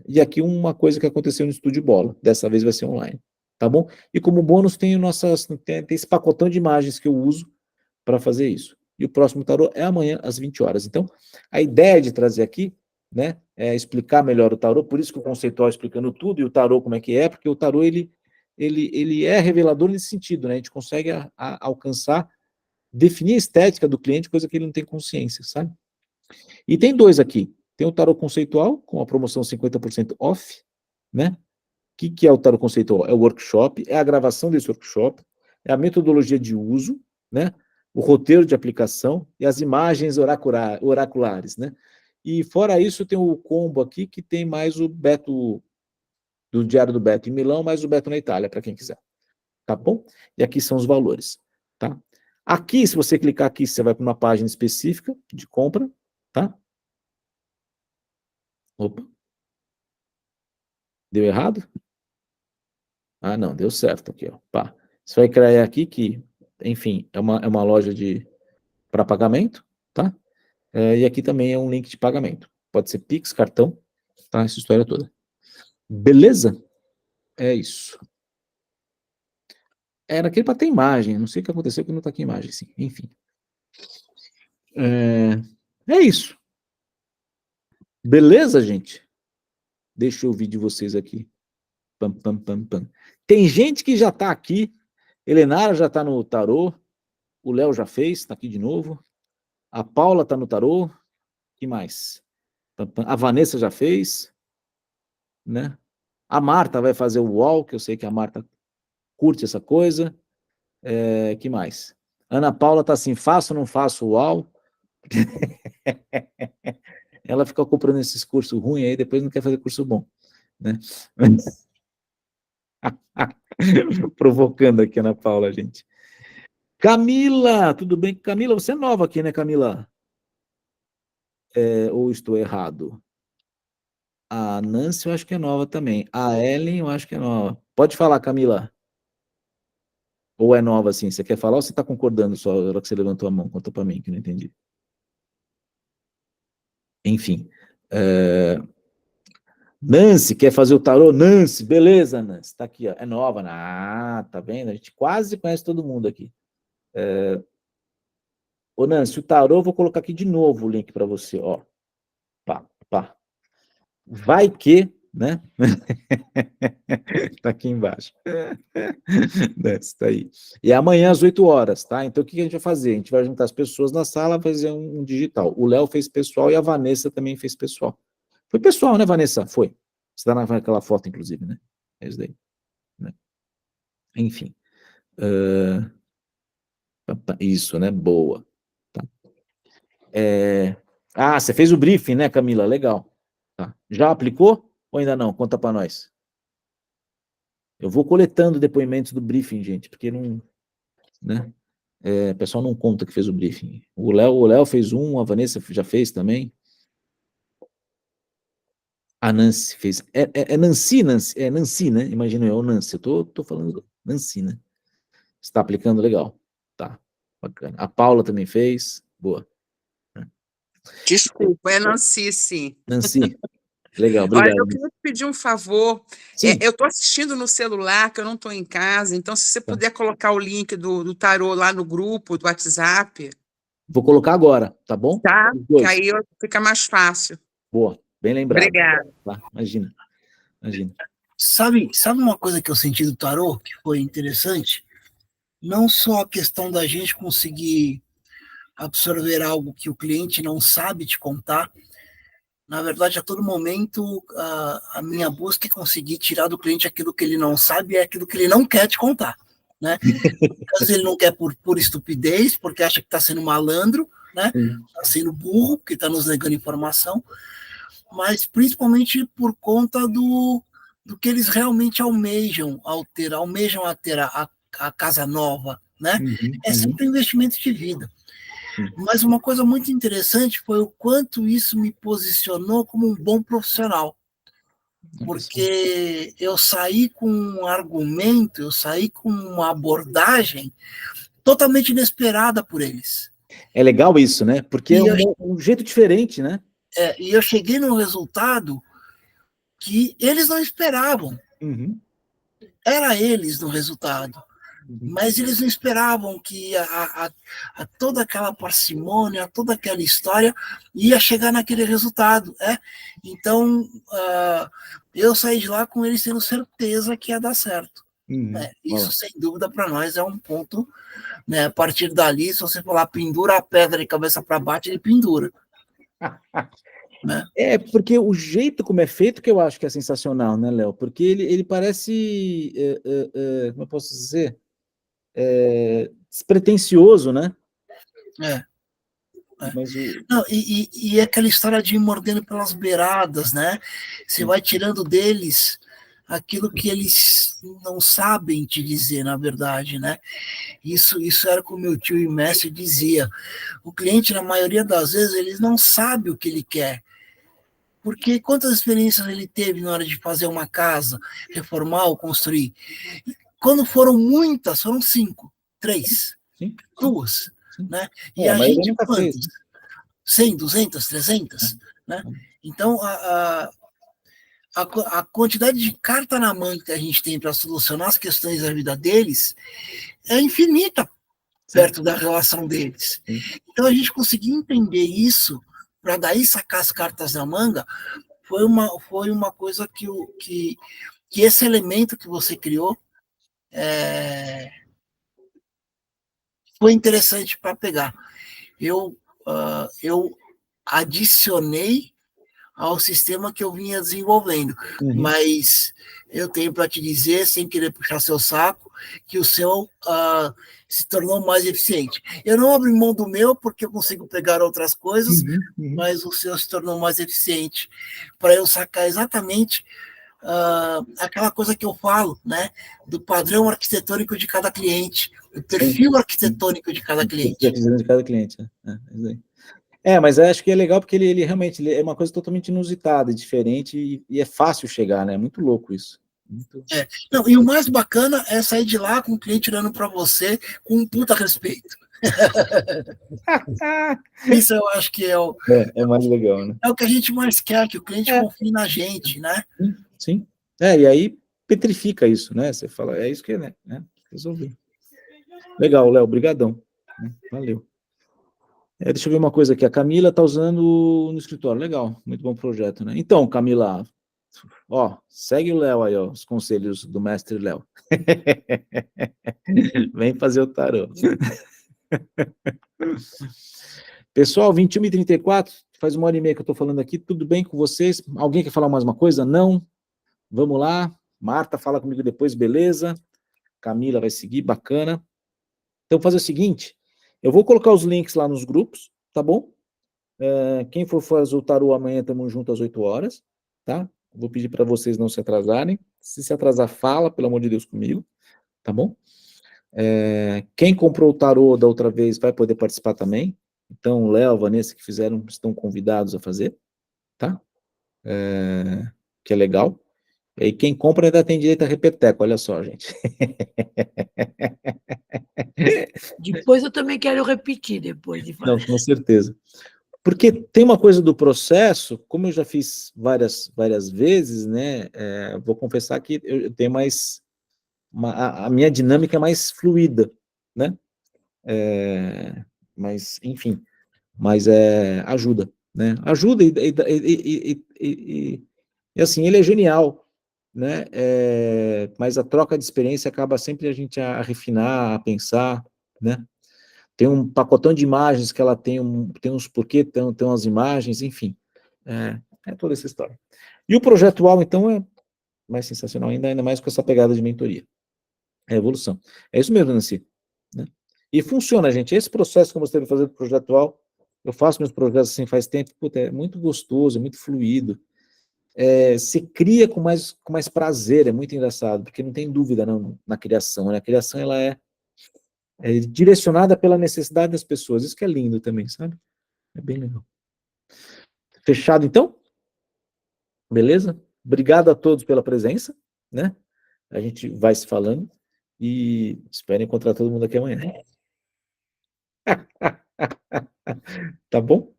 E aqui uma coisa que aconteceu no Estúdio Bola, dessa vez vai ser online, tá bom? E como bônus tem esse pacotão de imagens que eu uso para fazer isso. E o próximo tarô é amanhã, às 20 horas. Então, a ideia de trazer aqui, né, é explicar melhor o tarô, por isso que o conceitual é explicando tudo, e o tarô como é que é, porque o tarô, ele é revelador nesse sentido, né, a gente consegue alcançar, definir a estética do cliente, coisa que ele não tem consciência, sabe? E tem 2 aqui, tem o tarô conceitual, com a promoção 50% off, né? O que é o tarô conceitual? É o workshop, é a gravação desse workshop, é a metodologia de uso, né? O roteiro de aplicação e as imagens oraculares, né? E fora isso, tem o combo aqui, que tem mais o Beto, do Diário do Beto em Milão, mais o Beto na Itália, para quem quiser. Tá bom? E aqui são os valores, tá? Aqui, se você clicar aqui, você vai para uma página específica de compra, tá? Opa. Deu errado? Ah, não, deu certo aqui, ó. Pá. Você vai criar aqui que, enfim, é uma loja para pagamento, tá? E aqui também é um link de pagamento. Pode ser Pix, cartão, tá? Essa história toda. Beleza? É isso. Era aquele para ter imagem, não sei o que aconteceu que não tá aqui imagem, sim. Enfim. É isso. Beleza, gente? Deixa eu ouvir de vocês aqui. Pam, pam, pam, pam. Tem gente que já tá aqui. Helenara já tá no tarô. O Léo já fez, tá aqui de novo. A Paula tá no tarô. Que mais? A Vanessa já fez, né? A Marta vai fazer o UOL, que eu sei que a Marta curte essa coisa. Que mais? Ana Paula tá assim, faço ou não faço o UOL? Ela fica comprando esses cursos ruins aí, depois não quer fazer curso bom, né? Provocando aqui a Ana Paula, gente. Camila, tudo bem? Camila, você é nova aqui, né, Camila? Ou estou errado? A Nancy eu acho que é nova também. A Ellen eu acho que é nova. Pode falar, Camila. Ou é nova assim? Você quer falar ou você está concordando só na hora que você levantou a mão? Conta para mim, que eu não entendi. Enfim. Nancy, quer fazer o tarô? Nancy, beleza, Nancy. Tá aqui, ó. É nova. Ah, tá vendo? A gente quase conhece todo mundo aqui. Ô, Nancy, o tarô, eu vou colocar aqui de novo o link para você, ó. Pá, pá. Vai que né? Tá aqui embaixo. Desce, tá aí. E é amanhã às 8 horas, tá? Então, o que a gente vai fazer? A gente vai juntar as pessoas na sala, fazer um digital. O Léo fez pessoal e a Vanessa também fez pessoal. Foi pessoal, né, Vanessa? Foi. Você tá naquela foto, inclusive, né? É isso daí. Né? Enfim. Isso, né? Boa. Tá. Você fez o briefing, né, Camila? Legal. Tá. Já aplicou ou ainda não? Conta para nós. Eu vou coletando depoimentos do briefing, gente, porque não, né? O pessoal não conta que fez o briefing. O Léo fez um, a Vanessa já fez também. A Nancy fez. Nancy, né? Imagino eu, Nancy. Eu tô falando Nancy, né? Você está aplicando legal. Tá, bacana. A Paula também fez. Boa. Desculpa, é Nancy, sim. Nancy, legal, Olha, obrigado. eu queria te pedir um favor. Eu estou assistindo no celular, que eu não estou em casa, então se você puder colocar o link do tarô lá no grupo, do WhatsApp. Vou colocar agora, tá bom? Tá, que aí fica mais fácil. Boa, bem lembrado. Obrigada. Tá, imagina. Sabe uma coisa que eu senti do tarô, que foi interessante? Não só a questão da gente conseguir absorver algo que o cliente não sabe te contar. Na verdade, a todo momento, a minha busca é conseguir tirar do cliente aquilo que ele não sabe e aquilo que ele não quer te contar, né? Às vezes ele não quer por estupidez, porque acha que está sendo malandro, né? Está sendo burro, porque está nos negando informação, mas principalmente por conta do que eles realmente almejam a ter a casa nova, né? É sempre um investimento de vida. Mas uma coisa muito interessante foi o quanto isso me posicionou como um bom profissional. Porque eu saí com um argumento, eu saí com uma abordagem totalmente inesperada por eles. É legal isso, né? Porque é um jeito diferente, né? E eu cheguei num resultado que eles não esperavam. Era eles no resultado. Mas eles não esperavam que a toda aquela parcimônia, toda aquela história ia chegar naquele resultado. Então, eu saí de lá com eles tendo certeza que ia dar certo. Isso, sem dúvida, para nós é um ponto. Né? A partir dali, se você falar pendura a pedra de cabeça para baixo, ele pendura. Né? Porque o jeito como é feito que eu acho que é sensacional, né, Léo? Porque ele parece, como eu posso dizer, despretensioso, né? Mas Não, e aquela história de ir mordendo pelas beiradas, né? Você vai tirando deles aquilo que eles não sabem te dizer, na verdade, né? Isso era como meu tio e mestre dizia. O cliente, na maioria das vezes, ele não sabe o que ele quer. Porque quantas experiências ele teve na hora de fazer uma casa, reformar ou construir? Quando foram muitas, foram 5, 3, 2, né? E a gente, quantas? 100, 200, 300, né? Então, a quantidade de carta na manga que a gente tem para solucionar as questões da vida deles é infinita perto da relação deles. Então, a gente conseguir entender isso, para daí sacar as cartas na manga, foi uma coisa que esse elemento que você criou foi interessante para pegar. Eu adicionei ao sistema que eu vinha desenvolvendo, mas eu tenho para te dizer, sem querer puxar seu saco, que o seu se tornou mais eficiente. Eu não abro mão do meu, porque eu consigo pegar outras coisas, mas o seu se tornou mais eficiente, para eu sacar exatamente aquela coisa que eu falo, né, do padrão arquitetônico de cada cliente, do perfil arquitetônico de cada cliente. De cada cliente, mas acho que é legal porque ele realmente é uma coisa totalmente inusitada, diferente e é fácil chegar, né? É muito louco isso. Não, e o mais bacana é sair de lá com o cliente olhando para você com um puta respeito. Isso eu acho que é mais legal, né? É o que a gente mais quer, que o cliente confie na gente, né? Sim. E aí petrifica isso, né? Você fala, é isso que é, né? Resolvi. Legal, Léo, brigadão. Valeu. Deixa eu ver uma coisa aqui. A Camila está usando no escritório. Legal, muito bom projeto, né? Então, Camila, Ó, segue o Léo aí, ó, os conselhos do mestre Léo. Vem fazer o tarô. Pessoal, 21h34, faz 1h30 que eu estou falando aqui, tudo bem com vocês? Alguém quer falar mais uma coisa? Não? Vamos lá. Marta, fala comigo depois, beleza? Camila vai seguir, bacana. Então, vou fazer o seguinte, eu vou colocar os links lá nos grupos, tá bom? Quem for fazer o tarô amanhã, estamos juntos às 8 horas, tá? Vou pedir para vocês não se atrasarem. Se atrasar, fala, pelo amor de Deus, comigo, tá bom? Quem comprou o tarô da outra vez vai poder participar também. Então, o Léo, a Vanessa, que fizeram, estão convidados a fazer, tá? Que é legal. E quem compra ainda tem direito a repeteco, olha só, gente. Depois eu também quero repetir, depois de falar. Não, com certeza. Porque tem uma coisa do processo, como eu já fiz várias vezes, né? Vou confessar que eu tenho mais... a minha dinâmica é mais fluida, né? Mas, enfim, ajuda, né? Ajuda e assim, ele é genial, né? Mas a troca de experiência acaba sempre a gente a refinar, a pensar, né? Tem um pacotão de imagens que ela tem uns porquê, tem umas imagens, enfim, toda essa história. E o projetual, então, é mais sensacional, ainda mais com essa pegada de mentoria. É evolução. É isso mesmo, Nancy, né? E funciona, gente. Esse processo que eu mostrei de fazer do projetual, eu faço meus projetos assim faz tempo, puta, é muito gostoso, é muito fluido. Se cria com mais prazer, é muito engraçado, porque não tem dúvida não, na criação, né? A criação, ela é direcionada pela necessidade das pessoas, isso que é lindo também, sabe? É bem legal. Fechado, então? Beleza? Obrigado a todos pela presença, né? A gente vai se falando e espero encontrar todo mundo aqui amanhã. Tá bom?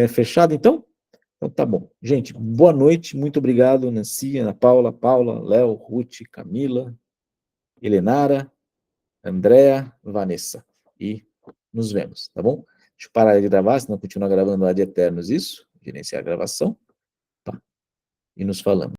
Fechado, então? Então tá bom. Gente, boa noite, muito obrigado, Nancy, Ana Paula, Léo, Ruth, Camila, Helenara, Andréa, Vanessa. E nos vemos, tá bom? Deixa eu parar de gravar, senão continuar gravando ad eternos isso, gerenciar a gravação. Tá. E nos falamos.